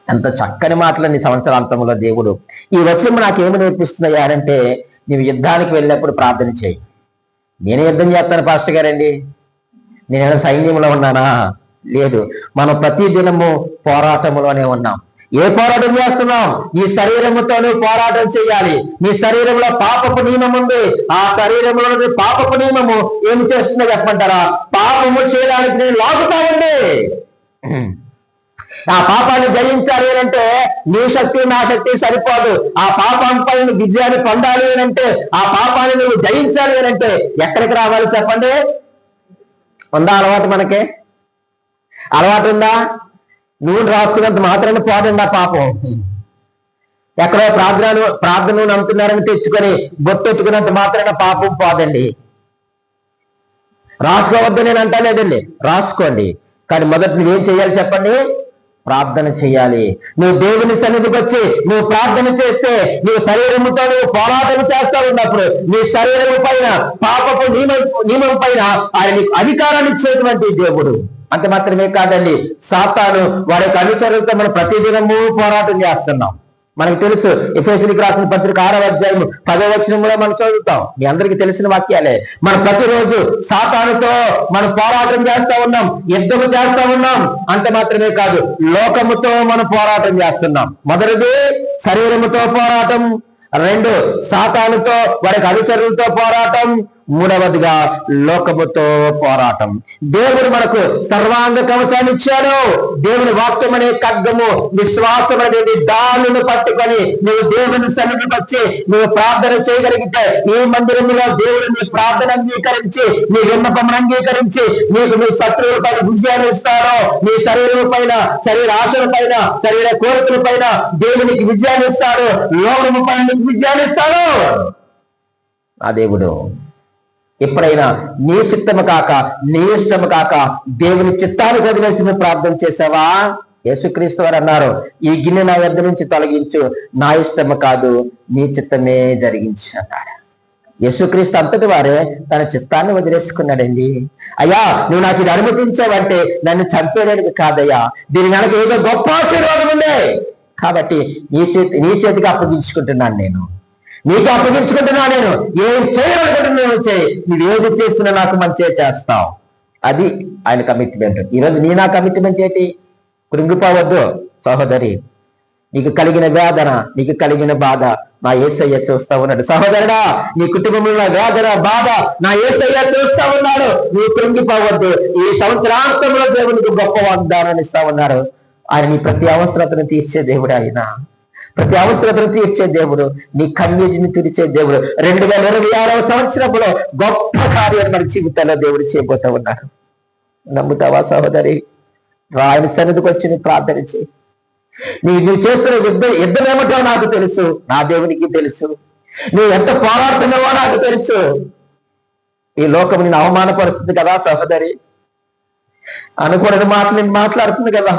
ఎంత చక్కని మాటలని సంవత్సరాంతంలో దేవుడు. ఈ వచనం నాకేమి నేర్పిస్తున్నాయా అంటే, నీవు యుద్ధానికి వెళ్ళినప్పుడు ప్రార్థన చేయి. నేను యుద్ధం చేస్తాను పాస్టర్ గారండి, నేను సైన్యంలో ఉన్నానా? లేదు, మనం ప్రతి దినము పోరాటంలోనే ఉన్నాం. ఏ పోరాటం చేస్తున్నాం? ఈ శరీరముతోనే పోరాటం చేయాలి. నీ శరీరంలో పాపపు నియమం ఉంది. ఆ శరీరంలో పాపపు నియమము ఏం చేస్తుందో చెప్పమంటారా? పాపము చేయడానికి నేను లాగుతా ఉంది. ఆ పాపాన్ని జయించాలి అంటే నీ శక్తి నా శక్తి సరిపోదు. ఆ పాపంపై విజయాన్ని పొందాలి అంటే, ఆ పాపాన్ని నువ్వు జయించాలి అంటే ఎక్కడికి రావాలి చెప్పండి? ఉందా అలవాటు? మనకే అలవాటు ఉందా? నువ్వు రాసుకున్నంత మాత్రాన్ని పోదండి ఆ పాపం. ఎక్కడో ప్రార్థనలు నమ్ముతున్నారని తెచ్చుకొని బొట్టెట్టుకున్నంత మాత్రాన పాపం పోదండి. రాసుకోవద్దు నేను అంటలేదండి, రాసుకోండి. కానీ మొదట నువ్వేం చేయాలి చెప్పండి? ప్రార్థన చేయాలి. నువ్వు దేవుని సన్నిధికి వచ్చి నువ్వు ప్రార్థన చేస్తే నువ్వు శరీరముతో నువ్వు పోరాటం చేస్తా ఉన్నప్పుడు నీ శరీరము పైన పాపపు నియమం పైన ఆయన నీకు అధికారాన్ని ఇచ్చేటువంటి దేవుడు. అంత మాత్రమే కాదండి, సాతాను వారి యొక్క అనుచరులతో మనం ప్రతిదినము పోరాటం చేస్తున్నాం. మనకు తెలుసు, ఎఫెసీయులకు రాసిన పత్రిక 6వ అధ్యాయం 10వ వచనంలో మనం చదువుతాం. మీ అందరికీ తెలిసిన వాక్యాలే. మనం ప్రతిరోజు సాతానుతో మనం పోరాటం చేస్తా ఉన్నాం, యుద్ధము చేస్తా ఉన్నాం. అంత మాత్రమే కాదు, లోకముతో మనం పోరాటం చేస్తున్నాం. మొదటిది శరీరముతో పోరాటం, 2 సాతానుతో వారికి అనుచరులతో పోరాటం, 3వదిగా లోకముతో పోరాటం. దేవుడు మనకు సర్వాంగ కవచాన్ని ఇచ్చాడు. దేవుని వాక్యం అనే ఖడ్గము, విశ్వాసం అనేది దానిని పట్టుకొని నువ్వు దేవుని సన్నిధికి వచ్చి నువ్వు ప్రార్థన చేయగలిగితే ఈ మందిరంలో దేవుడు నీ ప్రార్థన అంగీకరించి నీ విన్నపమును అంగీకరించి నీకు నీ శత్రువుల పైన విజయాన్ని ఇస్తాడో, నీ శరీరం పైన, శరీర ఆశల పైన, శరీర కోరికల పైన దేవునికి విజయాన్ని ఇస్తాడు, లోకము పైన నీకు విజయాన్ని ఇస్తాడు ఆ దేవుడు. ఎప్పుడైనా నీ చిత్తము కాక నీ ఇష్టము కాక దేవుని చిత్తాన్ని వదిలేసి నువ్వు ప్రార్థన చేసావా? యేసుక్రీస్తు వారు అన్నారు, ఈ గిన్నె నా యొద్ద నుంచి తొలగించు, నా ఇష్టము కాదు నీ చిత్తమే జరిగించు అన్నాడు. యేసుక్రీస్తు అంతటి వారే తన చిత్తాన్ని వదిలేసుకున్నాడండి. అయ్యా నువ్వు నాకు ఇది అనుమతించావంటే నన్ను చంపేయడానికి కాదయ్యా, దీని వెనక ఏదో గొప్ప ఆశీర్వాదం ఉండే కాబట్టి నీ చేతికి అప్పగించుకుంటున్నాను, నేను నీకు అప్పగించుకుంటున్నా. నేను ఏం చేయాలనుకుంటున్నాను చేయి, నువ్వేది చేస్తున్నా నాకు మంచిగా చేస్తావు. అది ఆయన కమిట్మెంట్. ఈరోజు నా కమిట్మెంట్ ఏంటి? కృంగిపోవద్దు సహోదరి. నీకు కలిగిన వేదన, నీకు కలిగిన బాధ నా యేసయ్య చూస్తా ఉన్నాడు. సహోదరుడా, నీ కుటుంబంలో వేదన బాధ నా యేసయ్య చూస్తా ఉన్నాడు. నువ్వు కృంగిపోవద్దు. ఈ సంవత్సరాంతంలో దేవునికి గొప్ప వాగ్దానాన్ని ఇస్తా ఉన్నారు. ఆయన నీ ప్రతి అవసరతను తీర్చే దేవుడు. ఆయన ప్రతి అవసరతను తీర్చే దేవుడు, నీ కన్నీటిని తుడిచే దేవుడు. 2026వ సంవత్సరంలో గొప్ప కార్యం మన జీవితంలో దేవుడు చేయబోతా ఉన్నారు. నమ్ముతావా సహోదరి? ఆయన సన్నిధికి వచ్చి నువ్వు ప్రార్థన చేయి. నువ్వు చేస్తున్న యుద్ధం ఏమిటో నాకు తెలుసు, నా దేవునికి తెలుసు. నువ్వు ఎంత పోరాడుతున్నావో నాకు తెలుసు. ఈ లోకం నేను అవమానపరుస్తుంది కదా సహోదరి, అనుకూడని మాటలు నేను మాట్లాడుతుంది కదా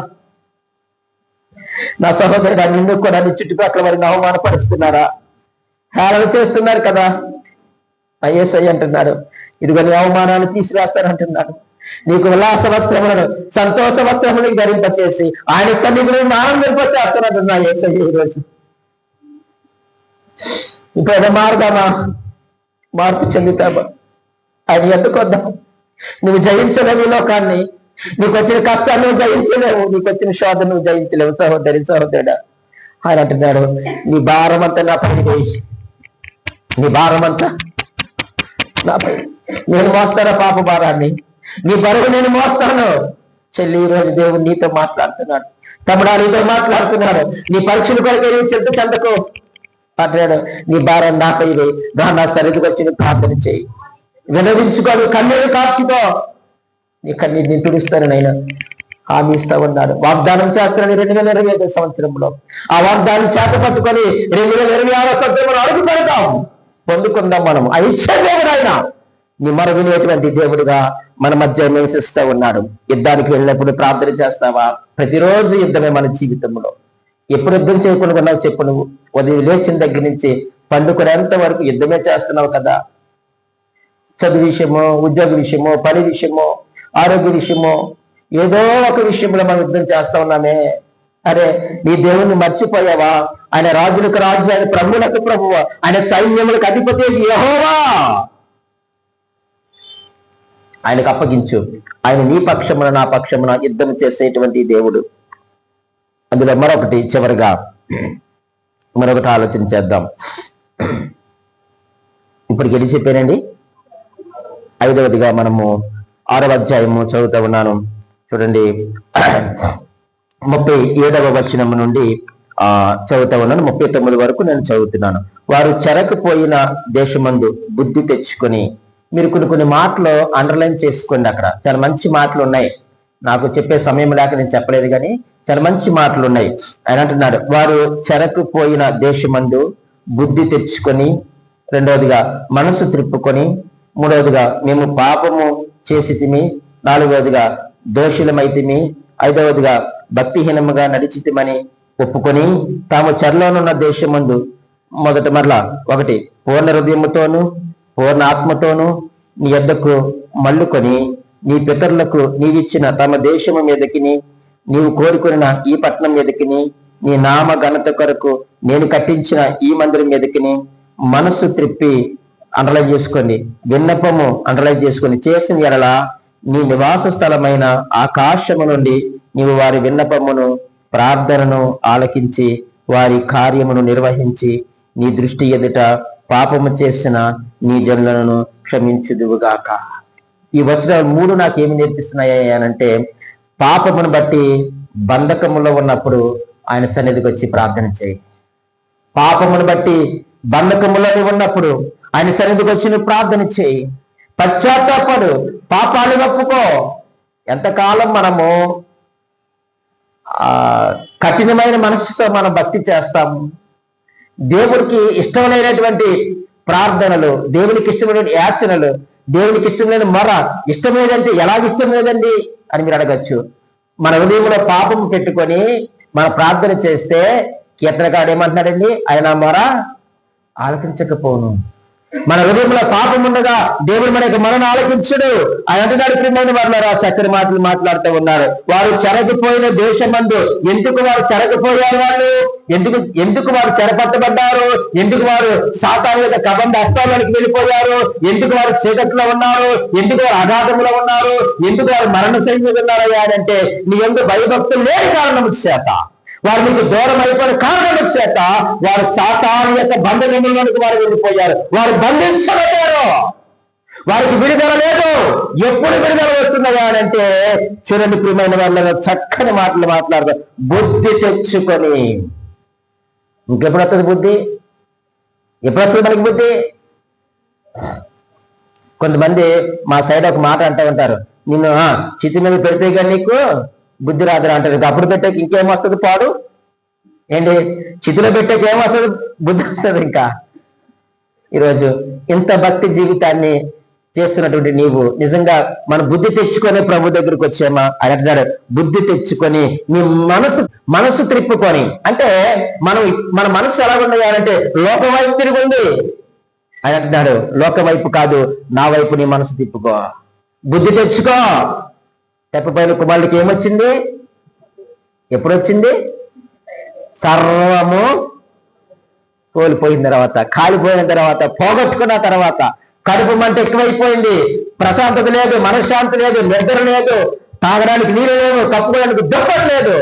నా సహోదరుడు. నిన్ను కూడా నీ చుట్టుపక్కల వారిని అవమానపరుస్తున్నారా, హేళన చేస్తున్నారు కదా. యేసయ్య అంటున్నాడు, ఇదిగో నీ అవమానాన్ని తీసివేస్తానంటున్నాడు. నీకు ఉల్లాస వస్త్రములను, సంతోష వస్త్రములను ధరింపచేసి ఆయన సన్నిధిని ఆనందింపచేస్తానంటున్నా యేసయ్య. ఈరోజు ఇప్పుడు మార్పు చెందుతామా? ఆయన ఎందుకొద్దాం. నువ్వు జయించలేవు ఈ లోకాన్ని, నీకు వచ్చిన కష్టాన్ని నువ్వు జయించలేవు, నీకు వచ్చిన శోధ నువ్వు జయించలేవు సహోదరి సహోదరుడా. ఆయన అంటున్నాడు, నీ భారం అంతా నా పైన వేయి, నీ భారం అంతా నాపై, నేను మోస్తాను పాప భారాన్ని, నీ బరువు నేను మోస్తాను. చెల్లి, ఈరోజు దేవుడు నీతో మాట్లాడుతున్నాడు. తమ్ముడా నీతో మాట్లాడుతున్నాడు. నీ పరీక్షల కొరకు చెంత చెందకు అంటున్నాడు. నీ భారం నాపై వేయి, నా సరిదికి వచ్చి ప్రార్థన చేయి, వినవించుకోడు, కన్నీరు కార్చుకో, నీ కన్నీటిని తుడుస్తాను నైనా హామీ ఇస్తా ఉన్నాడు. వాగ్దానం చేస్తానని 2025 సంవత్సరంలో ఆ వాగ్దానం చేత పట్టుకొని 2026 సంవత్సరంలో అడుగు పెడతాం, పొందుకుందాం. మనం ఇచ్చే దేవుడు ఆయన, నిమ్మరవినేటువంటి దేవుడుగా మన మధ్య నివసిస్తూ ఉన్నాడు. యుద్ధానికి వెళ్ళినప్పుడు ప్రార్థన చేస్తావా? ప్రతిరోజు యుద్ధమే మన జీవితంలో. ఎప్పుడు యుద్ధం చేయకుండా ఉన్నావు చెప్పు? నువ్వు ఉదయం లేచిన దగ్గర నుంచి పండుకునేంత వరకు యుద్ధమే చేస్తున్నావు కదా. చదువు విషయమో, ఉద్యోగ విషయమో, పని విషయమో, ఆరోగ్య విషయమో, ఏదో ఒక విషయంలో మనం యుద్ధం చేస్తా ఉన్నామే. అరే, నీ దేవుణ్ణి మర్చిపోయావా? ఆయన రాజులకు రాజు, ఆయన ప్రభువులకు ప్రభువ, ఆయన సైన్యములకు అధిపతి యెహోవా. ఆయనకు అప్పగించు. ఆయన నీ పక్షమున నా పక్షమున యుద్ధం చేసేటువంటి దేవుడు. అందులో మరొకటి చివరిగా మరొకటి ఆలోచన చేద్దాం. ఇప్పటికి ఎన్ని చెప్పానండి? 5వదిగా మనము 6వ అధ్యాయము చదువుతూ ఉన్నాను. చూడండి, 37వ వచనం నుండి చదువుతా ఉన్నాను. 39 వరకు నేను చదువుతున్నాను. వారు చెరకపోయిన దేశమందు బుద్ధి తెచ్చుకొని, మీరు కొన్ని మాటలు అండర్లైన్ చేసుకోండి. అక్కడ చాలా మంచి మాటలు ఉన్నాయి. నాకు చెప్పే సమయం లేక నేను చెప్పలేదు, కానీ చాలా మంచి మాటలు ఉన్నాయి. ఆయన అంటున్నాడు, వారు చెరకుపోయిన దేశమందు బుద్ధి తెచ్చుకొని, రెండవదిగా మనసు త్రిప్పుకొని, మూడవదిగా మేము పాపము చేసితిమి, నాలుగవదిగా దోషులమైతిమి, ఐదవదిగా భక్తిహీనముగా నడిచితిమని ఒప్పుకొని తాము చెరలోనున్న దేశమందు మొదట మరలా ఒకటి పూర్ణ హృదయముతోను పూర్ణ ఆత్మతోను నీ యొద్దకు మల్లుకొని నీ పితరులకు నీవిచ్చిన తమ దేశము మీదకిని నీవు కోరుకున్న ఈ పట్టణం మీదకిని నీ నామ ఘనత కొరకు నేను కట్టించిన ఈ మందిరం మీదకిని మనస్సు త్రిప్పి అండర్లైన్ చేసుకోండి, విన్నపము అండర్లైన్ చేసుకొని చేసిన ఎడల నీ నివాస స్థలమైన ఆకాశము నుండి నీవు వారి విన్నపమును ప్రార్థనను ఆలకించి వారి కార్యమును నిర్వహించి నీ దృష్టి ఎదుట పాపము చేసిన నీ జనులను క్షమించుదువుగాక. ఈ వచనాలు మూడు నాకేమి నేర్పిస్తున్నాయి అనంటే, పాపమును బట్టి బంధకములో ఉన్నప్పుడు ఆయన సన్నిధికి వచ్చి ప్రార్థన చేయి. పాపమును బట్టి బంధకములో ఉన్నప్పుడు ఆయన సన్నిధికి వచ్చి నువ్వు ప్రార్థన చేయి. పశ్చాత్తాపడు, పాపాలు ఒప్పుకో. ఎంతకాలం మనము కఠినమైన మనసుతో మనం భక్తి చేస్తాము, దేవుడికి ఇష్టమైనటువంటి ప్రార్థనలు, దేవునికి ఇష్టమైన యాచనలు, దేవునికి ఇష్టమైన మొర ఇష్టం లేదంటే ఎలాగ ఇష్టం లేదండి అని మీరు అడగచ్చు. మన హృదయంలో పాపం పెట్టుకొని మన ప్రార్థన చేస్తే కీర్తనకాడు ఏమంటున్నాడండి, ఆయన మొర ఆలకించకపోను. మన హృదయంలో పాపం ఉండగా దేవుడు మన యొక్క మనను ఆలకించడు. ఆయన అంటున్నాడు, ప్రియమైన వారులారా, చక్కని మాటలు మాట్లాడుతూ ఉన్నారు. వారు చెరగిపోయిన దేశమందు, ఎందుకు వారు చెరగిపోయారు? వాళ్ళు ఎందుకు వారు చెరపట్టబడ్డారు? ఎందుకు వారు సాతాను యొక్క కబంధ హస్తాలకు వెళ్ళిపోయారు? ఎందుకు వారు చీకట్లో ఉన్నారు? ఎందుకు వారు అగాధంలో ఉన్నారు? ఎందుకు వారు మరణ సైన్యం ఉన్నారయ్యా అంటే నీ యందు భయభక్తులు లేని కారణం చేత, వారు మీకు దూరం అయిపోయిన కారణం చేత వారు సాతాను యొక్క బంధనంలోనికి వారు వెళ్ళిపోయారు. వారు బంధించబడ్డారు, వారికి విడుదల లేదు. ఎప్పుడు విడుదల వస్తున్నదా అంటే, చూడండి ప్రియమైన వాళ్ళ చక్కని మాటలు మాట్లాడతారు. బుద్ధి తెచ్చుకొని. ఇంకెప్పుడు వస్తుంది బుద్ధి? ఎప్పుడు వస్తుంది మనకి బుద్ధి? కొంతమంది మా సైడ్ ఒక మాట అంటూ ఉంటారు, నిన్ను చితి మీద పెడితే కానీ నీకు బుద్ధి రాదురా అంటారు. అప్పుడు పెట్టాక ఇంకేం వస్తుంది? పాడు ఏంటి? చితిలో పెట్టాక ఏమొస్తుంది? బుద్ధి వస్తుంది. ఇంకా ఈరోజు ఇంత భక్తి జీవితాన్ని చేస్తున్నటువంటి నీవు నిజంగా మన బుద్ధి తెచ్చుకొని ప్రభు దగ్గరికి వచ్చామా? అని అంటున్నాడు, బుద్ధి తెచ్చుకొని నీ మనసు త్రిప్పుకొని. అంటే మన మనసు ఎలా ఉన్నాయంటే లోకం వైపు తిరుగుంది. అని అంటున్నాడు, లోకం వైపు కాదు, నా వైపు నీ మనసు తిప్పుకో, బుద్ధి తెచ్చుకో. తెప్పపోయిన కుమారుడికి ఏమొచ్చింది? ఎప్పుడు వచ్చింది? సర్వము కోల్పోయిన తర్వాత, కాలిపోయిన తర్వాత, పోగొట్టుకున్న తర్వాత, కడుపు మంట ఎక్కువైపోయింది, ప్రశాంతత లేదు, మనశ్శాంతి లేదు, నిద్ర లేదు, తాగడానికి నీళ్ళు లేవు, కప్పుకోవడానికి దుప్పటి లేదు.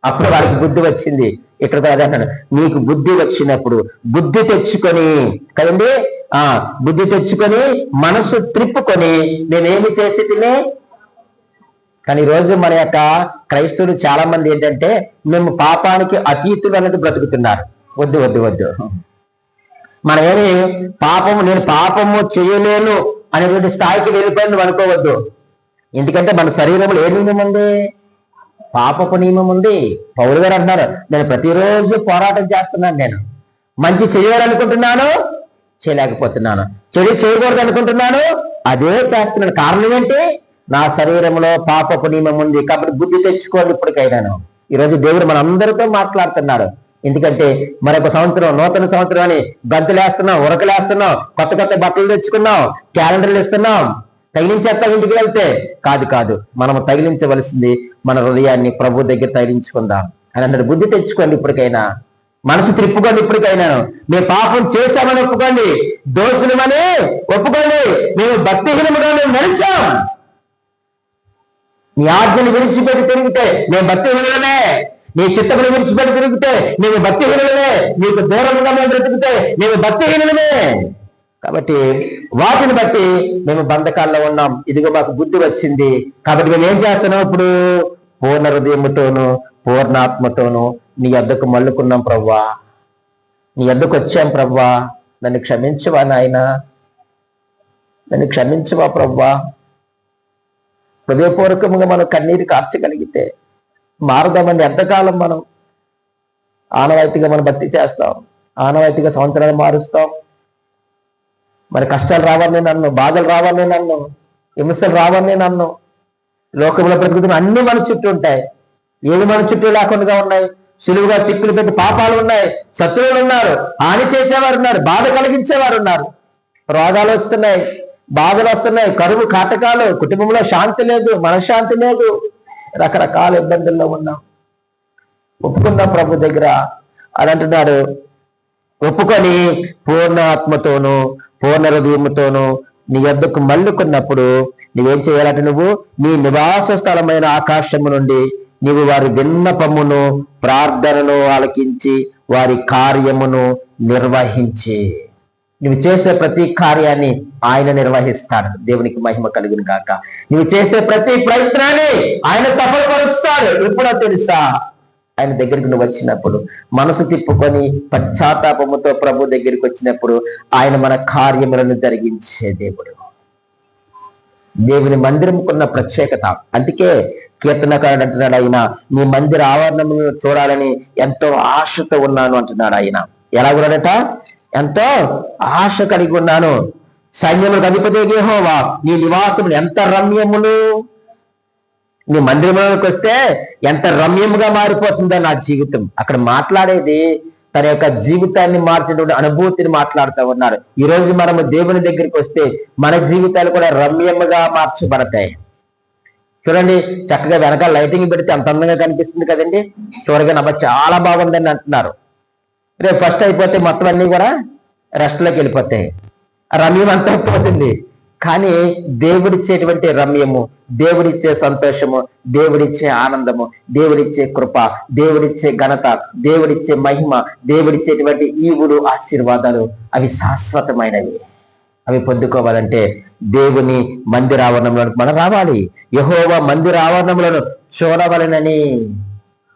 అప్పుడు వారికి బుద్ధి వచ్చింది. ఇక్కడ అన్నాడు, నీకు బుద్ధి వచ్చినప్పుడు బుద్ధి తెచ్చుకొని కదండి, బుద్ధి తెచ్చుకొని మనసు త్రిప్పుకొని నేనేమి చేసి తినే. కానీ ఈరోజు మన యొక్క క్రైస్తవులు చాలా మంది ఏంటంటే, మేము పాపానికి అతీతులు అన్నట్టు బ్రతుకుతున్నారు. వద్దు వద్దు వద్దు. మనమేమి నేను పాపము చేయలేను అనేటువంటి స్థాయికి వెళ్ళిపోయింది అనుకోవద్దు. ఎందుకంటే మన శరీరంలో ఏ నియమం ఉంది? పాపపు నియమం ఉంది. పౌలు గారు అంటున్నారు, నేను ప్రతిరోజు పోరాటం చేస్తున్నాను. నేను మంచి చేయాలనుకుంటున్నాను, చేయలేకపోతున్నాను. చెడు చేయకూడదు అనుకుంటున్నాను, అదే చేస్తున్నాను. కారణం ఏంటి? నా శరీరంలో పాపపు నియమం ఉంది. కాబట్టి బుద్ధి తెచ్చుకోండి ఇప్పటికైనాను. ఈరోజు దేవుడు మనందరితో మాట్లాడుతున్నాడు. ఎందుకంటే మరొక సంవత్సరం, నూతన సంవత్సరం అని గంతులేస్తున్నాం, ఉరకలేస్తున్నాం, కొత్త కొత్త బట్టలు తెచ్చుకున్నాం, క్యాలెండర్లు ఇస్తున్నాం. తగిలించేస్తాం ఇంటికి వెళ్తే. కాదు, మనము తగిలించవలసింది మన హృదయాన్ని ప్రభు దగ్గర తగిలించుకుందాం అని అన్నాడు. బుద్ధి తెచ్చుకోండి ఇప్పటికైనా, మనసు త్రిప్పుకోండి ఇప్పటికైనాను. మేము పాపం చేశామని ఒప్పుకోండి, దోషులమని ఒప్పుకోండి, మేము భక్తిహీనముగా మేము నడిచాం. నీ ఆజ్ఞను విడిచిపెట్టి తిరిగితే మేము భక్తిహీనులమే, నీ చిత్తమును విడిచిపెట్టి తిరిగితే మేము భక్తిహీనులమే, నీకు దూరంగా మేము బ్రతికితే మేము భక్తిహీనులమే. కాబట్టి వాటిని బట్టి మేము బంధకాల్లో ఉన్నాం. ఇదిగో మాకు బుద్ధి వచ్చింది. కాబట్టి మేము ఏం చేస్తున్నాం? ఇప్పుడు పూర్ణ హృదయముతోను పూర్ణాత్మతోను నీ యొద్దకు మల్లుకున్నాం. ప్రవ్వా, నీ యొద్దకు వచ్చాం. ప్రవ్వా, నన్ను క్షమించవా నాయన, నన్ను క్షమించవా ప్రవ్వా. హృదయపూర్వకంగా మనం కన్నీరు కార్చగలిగితే మారుదామండి. ఎంతకాలం మనం ఆనవాయితీగా మనం భక్తి చేస్తాం, ఆనవాయితీగా సంవత్సరాలు మారుస్తాం. మరి కష్టాలు రావాలని నన్ను, బాధలు రావాలని నన్ను, హింసలు రావాలని నన్ను, లోకంలో బ్రతుకుతున్న అన్ని మన చుట్టూ ఉంటాయి. ఏవి మన చుట్టూ లేకుండా ఉన్నాయి? సులువుగా చిక్కులు పెట్టి పాపాలు ఉన్నాయి, శత్రువులు ఉన్నారు, హాని చేసేవారు ఉన్నారు, బాధ కలిగించేవారు ఉన్నారు, రోగాలు వస్తున్నాయి, బాధలు వస్తున్నాయి, కరువు కాటకాలు, కుటుంబంలో శాంతి లేదు, మనశ్శాంతి లేదు, రకరకాల ఇబ్బందుల్లో ఉన్నాం. ఒప్పుకుందాం ప్రభు దగ్గర. అని అంటున్నాడు, ఒప్పుకొని పూర్ణ ఆత్మతోనూ పూర్ణ హృదయముతోనూ నీ వద్దకు మళ్ళుకున్నప్పుడు నువ్వేం చేయాలంటే, నువ్వు నీ నివాస స్థలమైన ఆకాశము నుండి నీవు వారి విన్నపమును ప్రార్థనను ఆలకించి వారి కార్యమును నిర్వహించి. నువ్వు చేసే ప్రతి కార్యాన్ని ఆయన నిర్వహిస్తాడు. దేవునికి మహిమ కలుగును గాక. నువ్వు చేసే ప్రతి ప్రయత్నాన్ని ఆయన సఫలపరుస్తాడు. ఎప్పుడో తెలుసా? ఆయన దగ్గరికి నువ్వు వచ్చినప్పుడు, మనసు తిప్పుకొని పశ్చాత్తాపముతో ప్రభు దగ్గరికి వచ్చినప్పుడు ఆయన మన కార్యములను జరిగించే దేవుడు. దేవుని మందిరముకున్న ప్రత్యేకత. అందుకే కీర్తనకారుడు అంటున్నాడు, ఆయన నీ మందిర ఆవరణములను చూడాలని ఎంతో ఆశతో ఉన్నాను అంటున్నాడు. ఆయన ఎలా ఉన్నాడట? ఎంతో ఆశ కలిగి ఉన్నాను. సైన్యములకు అధిపతి యెహోవా నీ నివాసములు ఎంత రమ్యములు. నీ మందిరంలోకి వస్తే ఎంత రమ్యముగా మారిపోతుందో నా జీవితం. అక్కడ మాట్లాడేది తన యొక్క జీవితాన్ని మార్చినటువంటి అనుభూతిని మాట్లాడుతూ ఉన్నారు. ఈ రోజు మనము దేవుని దగ్గరికి వస్తే మన జీవితాలు కూడా రమ్యముగా మార్చబడతాయి. చూడండి, చక్కగా వెనకాల లైటింగ్ పెడితే అంత అందంగా కనిపిస్తుంది కదండి. చూడగా నమ్మ చాలా బాగుందని అంటున్నారు. రేపు ఫస్ట్ అయిపోతే మొత్తం అన్ని కూడా రెస్ట్లోకి వెళ్ళిపోతాయి, రమ్యం అంతా పోతుంది. కానీ దేవుడిచ్చేటువంటి రమ్యము, దేవుడిచ్చే సంతోషము, దేవుడిచ్చే ఆనందము, దేవుడిచ్చే కృప, దేవుడిచ్చే ఘనత, దేవుడిచ్చే మహిమ, దేవుడిచ్చేటువంటి ఈవులు, ఆశీర్వాదాలు అవి శాశ్వతమైనవి. అవి పొందుకోవాలంటే దేవుని మందిర ఆవరణంలోకి మనం రావాలి. యెహోవా మందిర ఆవరణములను చూడవలనని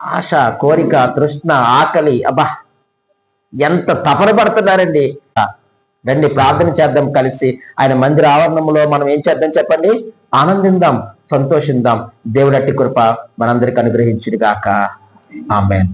ఆశ, కోరిక, తృష్ణ, ఆకలి. అబ్బా, ఎంత తపన పడుతున్నారండి. రండి ప్రార్థన చేద్దాం కలిసి. ఆయన మందిర ఆవరణంలో మనం ఏం చేద్దాం చెప్పండి? ఆనందిందాం, సంతోషిద్దాం. దేవుడి అట్టి కృప మనందరికి అనుగ్రహించును గాక. ఆమేన్.